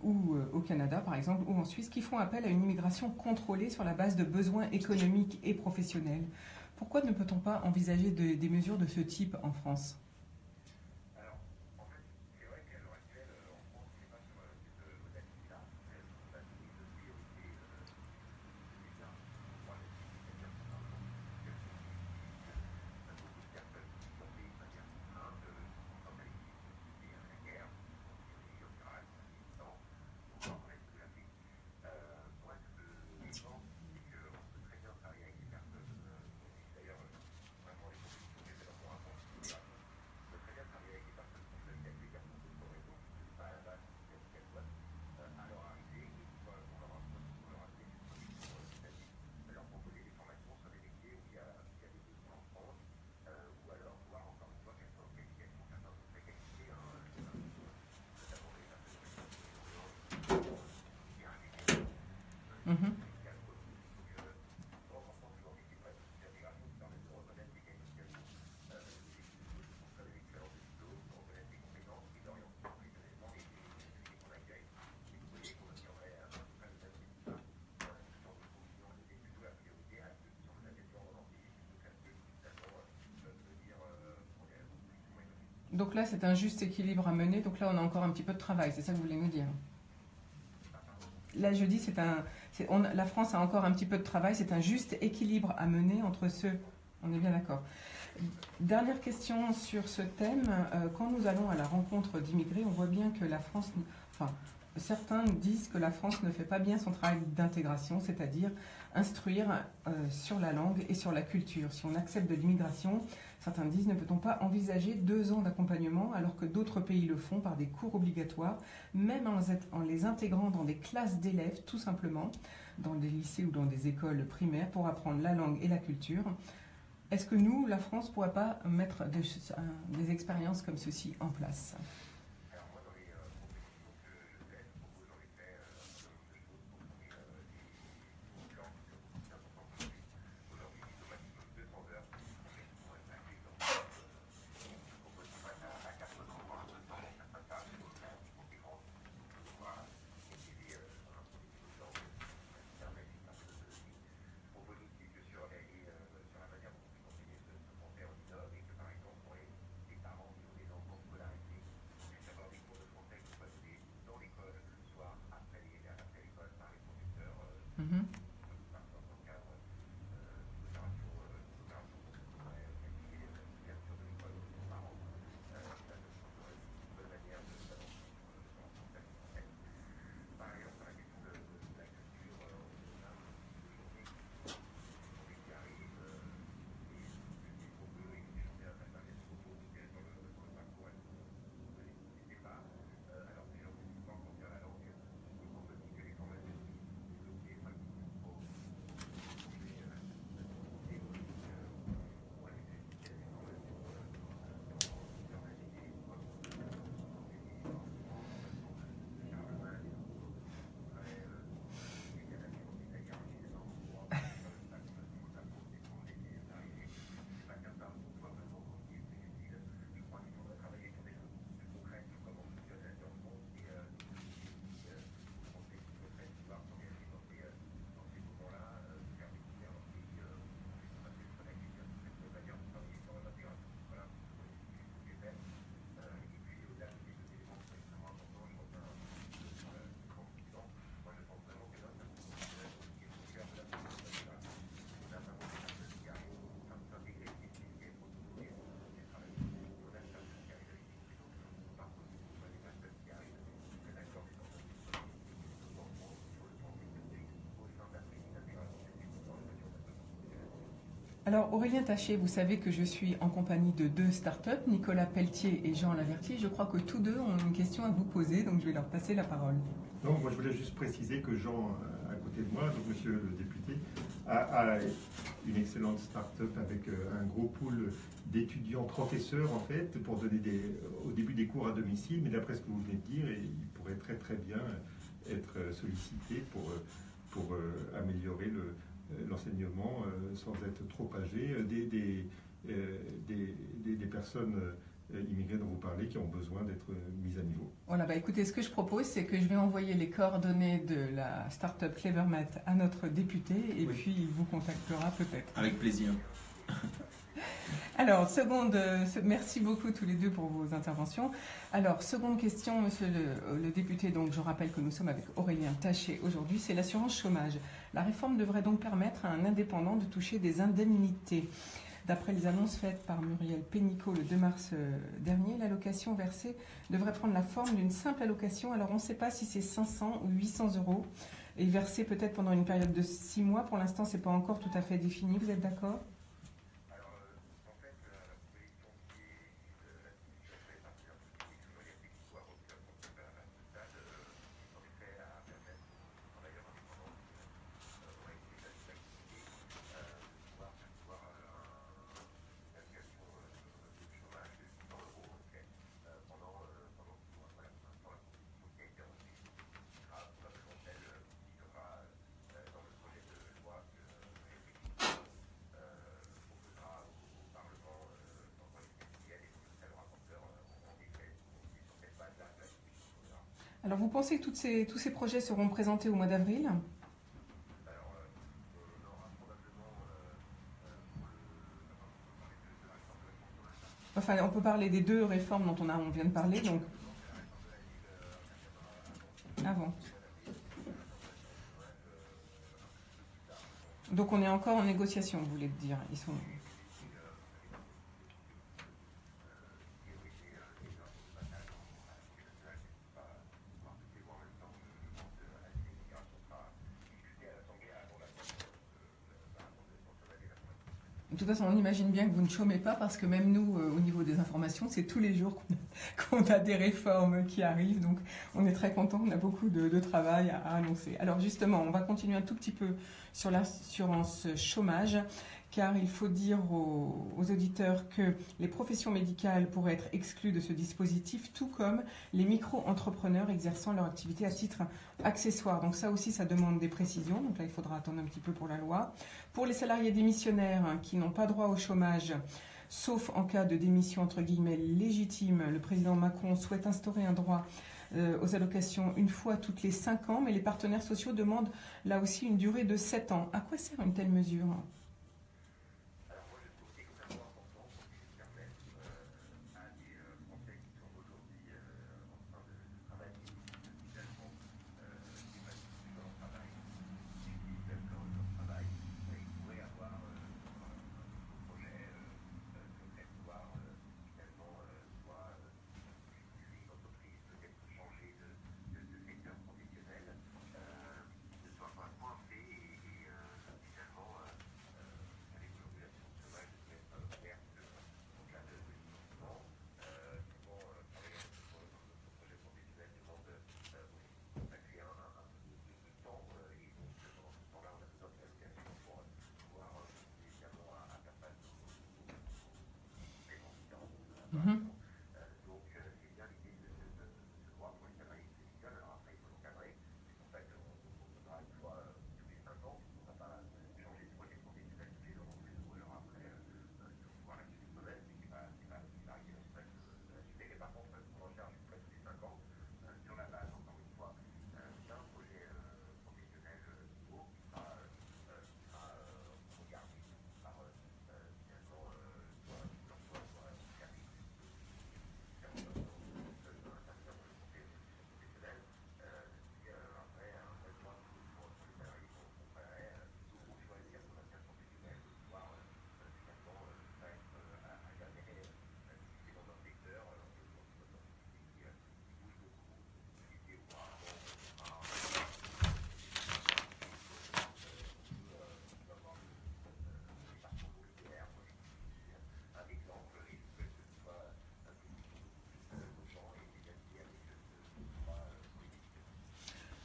ou au Canada, par exemple, ou en Suisse, qui font appel à une immigration contrôlée sur la base de besoins économiques et professionnels. Pourquoi ne peut-on pas envisager des mesures de ce type en France? Mhm. Donc là, c'est un juste équilibre à mener. Donc là, on a encore un petit peu de travail. C'est ça que vous voulez nous dire? Là, je dis, la France a encore un petit peu de travail. C'est un juste équilibre à mener entre ceux. On est bien d'accord. Dernière question sur ce thème. Quand nous allons à la rencontre d'immigrés, on voit bien que la France... Enfin, certains disent que la France ne fait pas bien son travail d'intégration, c'est-à-dire instruire sur la langue et sur la culture. Si on accepte de l'immigration, certains disent, ne peut-on pas envisager 2 ans d'accompagnement alors que d'autres pays le font par des cours obligatoires, même en les intégrant dans des classes d'élèves, tout simplement, dans des lycées ou dans des écoles primaires pour apprendre la langue et la culture. Est-ce que nous, la France, ne pourrait pas mettre des expériences comme ceci en place? Alors Aurélien Taché, vous savez que je suis en compagnie de 2 startups, Nicolas Pelletier et Jean Laverty. Je crois que tous 2 ont une question à vous poser, donc je vais leur passer la parole. Non, moi je voulais juste préciser que Jean, à côté de moi, donc monsieur le député, a une excellente start-up avec un gros pool d'étudiants professeurs en fait, pour donner au début des cours à domicile, mais d'après ce que vous venez de dire, il pourrait très très bien être sollicité pour améliorer l'enseignement sans être trop âgé, des personnes immigrés dont vous parlez qui ont besoin d'être mises à niveau. Voilà, écoutez, ce que je propose, c'est que je vais envoyer les coordonnées de la start-up Clevermat à notre député et puis il vous contactera peut-être. Avec plaisir. Alors, merci beaucoup tous les 2 pour vos interventions. Alors, seconde question, monsieur le député, donc je rappelle que nous sommes avec Aurélien Taché aujourd'hui, c'est l'assurance chômage. La réforme devrait donc permettre à un indépendant de toucher des indemnités. D'après les annonces faites par Muriel Pénicaud le 2 mars dernier, l'allocation versée devrait prendre la forme d'une simple allocation. Alors, on ne sait pas si c'est 500 ou 800 euros et versée peut-être pendant une période de 6 mois. Pour l'instant, ce n'est pas encore tout à fait défini. Vous êtes d'accord ? Alors, vous pensez que tous ces projets seront présentés au mois d'avril ? Enfin, on peut parler des 2 réformes dont on vient de parler, donc... Ah bon. Donc, on est encore en négociation, vous voulez dire. Ils sont... De toute façon, on imagine bien que vous ne chômez pas parce que même nous, au niveau des informations, c'est tous les jours qu'on a des réformes qui arrivent. Donc, on est très content, on a beaucoup de travail à annoncer. Alors justement, on va continuer un tout petit peu sur l'assurance chômage, car il faut dire aux auditeurs que les professions médicales pourraient être exclues de ce dispositif, tout comme les micro-entrepreneurs exerçant leur activité à titre accessoire. Donc ça aussi, ça demande des précisions. Donc là, il faudra attendre un petit peu pour la loi. Pour les salariés démissionnaires qui n'ont pas droit au chômage, sauf en cas de démission entre guillemets légitime, le président Macron souhaite instaurer un droit aux allocations une fois toutes les 5 ans, mais les partenaires sociaux demandent là aussi une durée de 7 ans. À quoi sert une telle mesure ?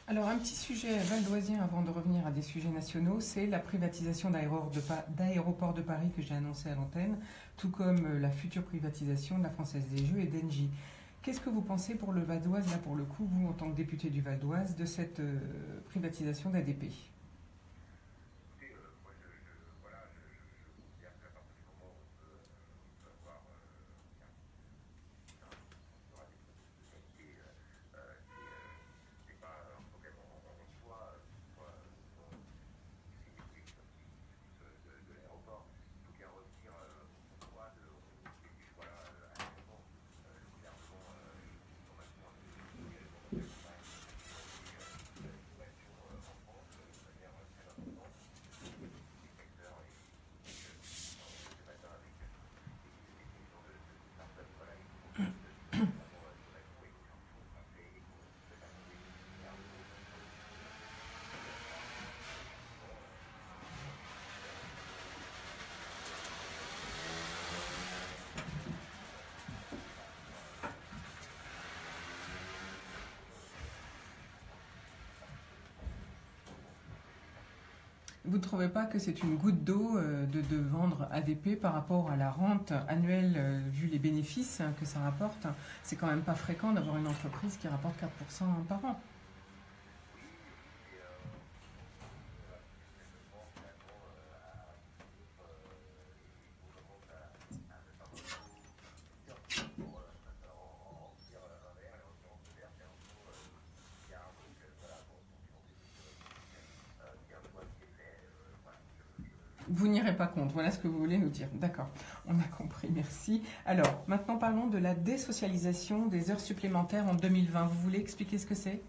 Alors un petit sujet valdoisien avant de revenir à des sujets nationaux, c'est la privatisation d'aéroports de Paris que j'ai annoncé à l'antenne, tout comme la future privatisation de la Française des Jeux et d'Engie. Qu'est-ce que vous pensez pour le Val d'Oise, là pour le coup, vous en tant que député du Val d'Oise, de cette privatisation d'ADP ? Vous ne trouvez pas que c'est une goutte d'eau de vendre ADP par rapport à la rente annuelle, vu les bénéfices que ça rapporte? C'est quand même pas fréquent d'avoir une entreprise qui rapporte 4% par an. Vous n'irez pas contre, voilà ce que vous voulez nous dire. D'accord, on a compris, merci. Alors, maintenant parlons de la désocialisation des heures supplémentaires en 2020. Vous voulez expliquer ce que c'est ?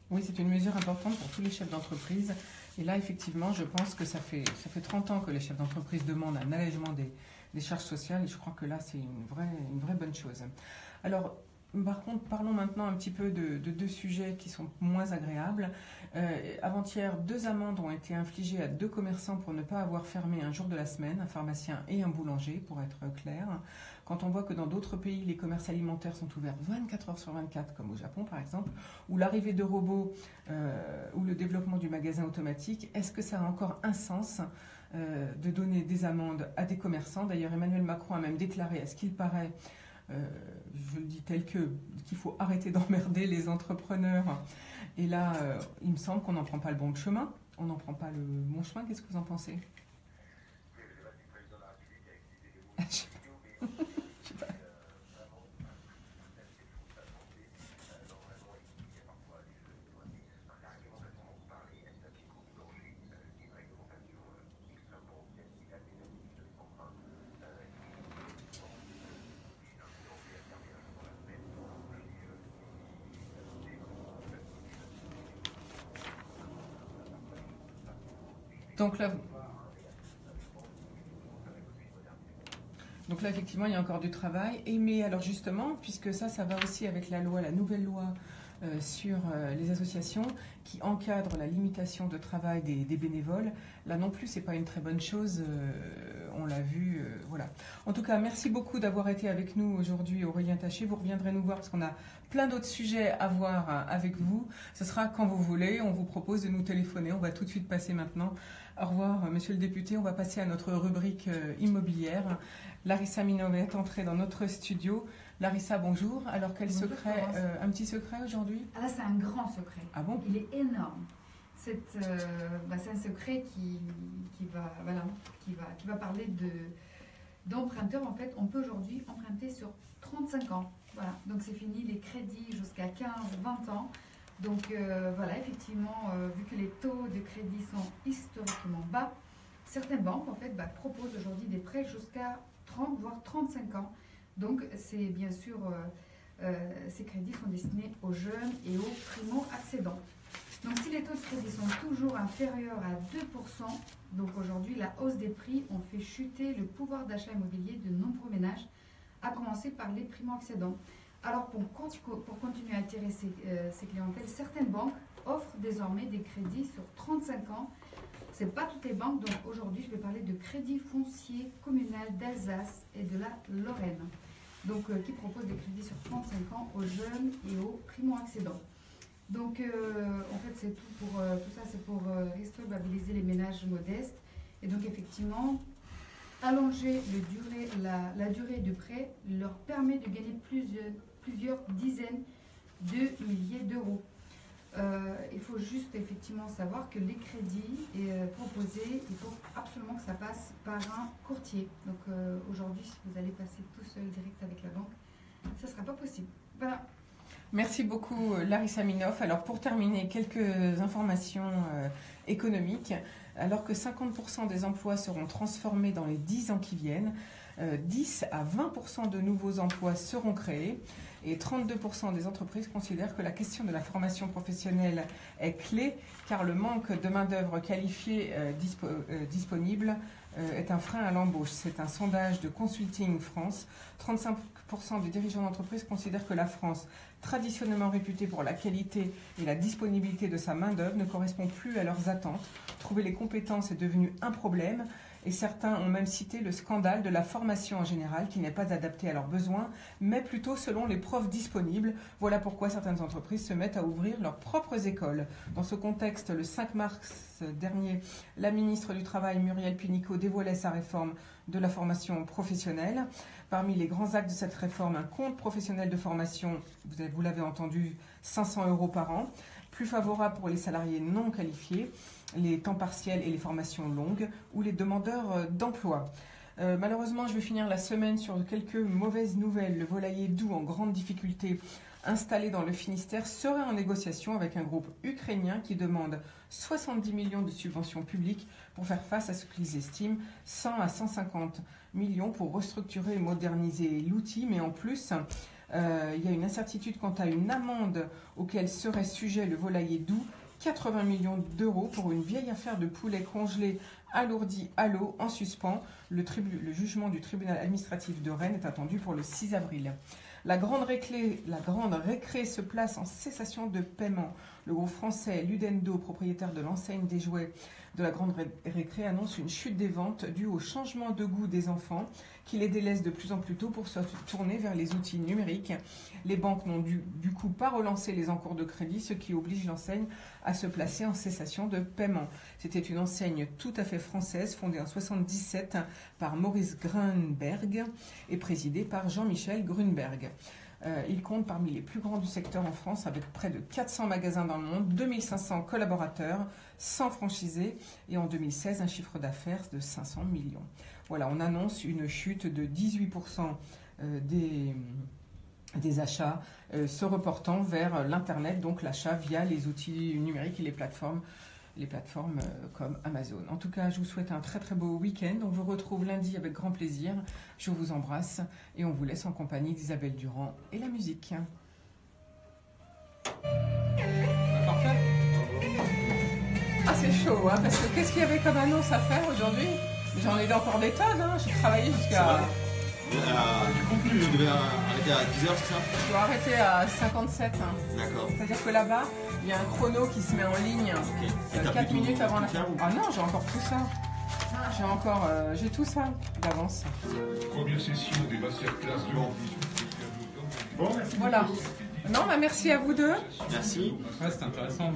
Oui, c'est une mesure importante pour tous les chefs d'entreprise. Et là, effectivement, je pense que ça fait 30 ans que les chefs d'entreprise demandent un allègement des charges sociales. Et je crois que là, c'est une vraie bonne chose. Alors, par contre, parlons maintenant un petit peu de deux sujets qui sont moins agréables. Avant-hier, 2 amendes ont été infligées à 2 commerçants pour ne pas avoir fermé un jour de la semaine, un pharmacien et un boulanger, pour être clair. Quand on voit que dans d'autres pays, les commerces alimentaires sont ouverts 24 heures sur 24, comme au Japon par exemple, ou l'arrivée de robots ou le développement du magasin automatique, est-ce que ça a encore un sens de donner des amendes à des commerçants? D'ailleurs, Emmanuel Macron a même déclaré, à ce qu'il paraît, je le dis tel qu'il faut arrêter d'emmerder les entrepreneurs. Et là, il me semble qu'on n'en prend pas le bon chemin. On n'en prend pas le bon chemin. Qu'est-ce que vous en pensez? Je sais pas. Donc là, effectivement, il y a encore du travail. Mais alors justement, puisque ça va aussi avec la nouvelle loi sur les associations qui encadre la limitation de travail des bénévoles, là non plus, c'est pas une très bonne chose. On l'a vu, voilà. En tout cas, merci beaucoup d'avoir été avec nous aujourd'hui, Aurélien Taché. Vous reviendrez nous voir parce qu'on a plein d'autres sujets à voir avec vous. Ce sera quand vous voulez. On vous propose de nous téléphoner. On va tout de suite passer maintenant. Au revoir, monsieur le député. On va passer à notre rubrique immobilière. Larissa Minové est entrée dans notre studio. Larissa, bonjour. Alors, quel secret, un petit secret aujourd'hui? Ah là, c'est un grand secret. Ah bon? Il est énorme. C'est un secret qui va parler d'emprunteurs. En fait, on peut aujourd'hui emprunter sur 35 ans. Voilà. Donc, c'est fini les crédits jusqu'à 15, 20 ans. Donc, voilà, effectivement, vu que les taux de crédit sont historiquement bas, certaines banques, en fait, proposent aujourd'hui des prêts jusqu'à 30, voire 35 ans. Donc, c'est bien sûr, ces crédits sont destinés aux jeunes et aux primo-accédants. Donc, si les taux de crédit sont toujours inférieurs à 2%, donc aujourd'hui la hausse des prix ont fait chuter le pouvoir d'achat immobilier de nombreux ménages, à commencer par les primo-accédants. Alors pour continuer à attirer ces clientèles, certaines banques offrent désormais des crédits sur 35 ans. Ce n'est pas toutes les banques, donc aujourd'hui je vais parler de Crédit Foncier Communal d'Alsace et de la Lorraine, donc qui proposent des crédits sur 35 ans aux jeunes et aux primo-accédants. Donc en fait c'est tout ça, c'est pour restructuraliser les ménages modestes et donc effectivement allonger la durée du prêt leur permet de gagner plusieurs dizaines de milliers d'euros. Il faut juste effectivement savoir que les crédits proposés, il faut absolument que ça passe par un courtier. Donc aujourd'hui, si vous allez passer tout seul direct avec la banque, ça ne sera pas possible. Voilà. Merci beaucoup Larissa Minoff. Alors pour terminer, quelques informations économiques. Alors que 50% des emplois seront transformés dans les 10 ans qui viennent, 10 à 20% de nouveaux emplois seront créés et 32% des entreprises considèrent que la question de la formation professionnelle est clé car le manque de main-d'œuvre qualifiée disponible est un frein à l'embauche. C'est un sondage de Consulting France. 35% des dirigeants d'entreprise considèrent que la France, traditionnellement réputée pour la qualité et la disponibilité de sa main-d'œuvre, ne correspond plus à leurs attentes. Trouver les compétences est devenu un problème et certains ont même cité le scandale de la formation en général qui n'est pas adaptée à leurs besoins, mais plutôt selon les profs disponibles. Voilà pourquoi certaines entreprises se mettent à ouvrir leurs propres écoles. Dans ce contexte, le 5 mars dernier, la ministre du Travail, Muriel Pénicaud, dévoilait sa réforme de la formation professionnelle. Parmi les grands actes de cette réforme, un compte professionnel de formation, vous l'avez entendu, 500 € par an, plus favorable pour les salariés non qualifiés, les temps partiels et les formations longues, ou les demandeurs d'emploi. Malheureusement, je vais finir la semaine sur quelques mauvaises nouvelles. Le volailler doux en grande difficulté installé dans le Finistère serait en négociation avec un groupe ukrainien qui demande 70 millions de subventions publiques pour faire face à ce qu'ils estiment 100 à 150 millions pour restructurer et moderniser l'outil. Mais en plus, il y a une incertitude quant à une amende auquel serait sujet le volailler doux, 80 millions d'euros pour une vieille affaire de poulet congelé alourdi à l'eau en suspens. Le jugement du tribunal administratif de Rennes est attendu pour le 6 avril. La grande récré se place en cessation de paiement. Le groupe français Ludendo, propriétaire de l'enseigne des jouets de la grande récré, annonce une chute des ventes due au changement de goût des enfants qui les délaissent de plus en plus tôt pour se tourner vers les outils numériques. Les banques n'ont du coup pas relancé les encours de crédit, ce qui oblige l'enseigne à se placer en cessation de paiement. C'était une enseigne tout à fait française, fondée en 1977 par Maurice Grunberg et présidée par Jean-Michel Grunberg. Il compte parmi les plus grands du secteur en France, avec près de 400 magasins dans le monde, 2500 collaborateurs, 100 franchisés et en 2016 un chiffre d'affaires de 500 millions. Voilà, on annonce une chute de 18% des achats se reportant vers l'Internet, donc l'achat via les outils numériques et les plateformes comme Amazon. En tout cas, je vous souhaite un très très beau week-end. On vous retrouve lundi avec grand plaisir. Je vous embrasse et on vous laisse en compagnie d'Isabelle Durand et la musique. Parfait. Ah, c'est chaud, hein, parce que qu'est-ce qu'il y avait comme annonce à faire aujourd'hui? J'en ai encore des tonnes, hein. J'ai travaillé jusqu'à... Du contenu, je devais arrêter à 10h, c'est ça? Je dois arrêter à 57. Hein. D'accord. C'est-à-dire que là-bas, il y a un chrono qui se met en ligne 4 minutes avant la fin. Ah non, j'ai encore tout ça. J'ai tout ça d'avance. Première session des masterclass de Bon, merci. Voilà. Non, bah merci à vous deux. Merci. Ouais, c'était intéressant.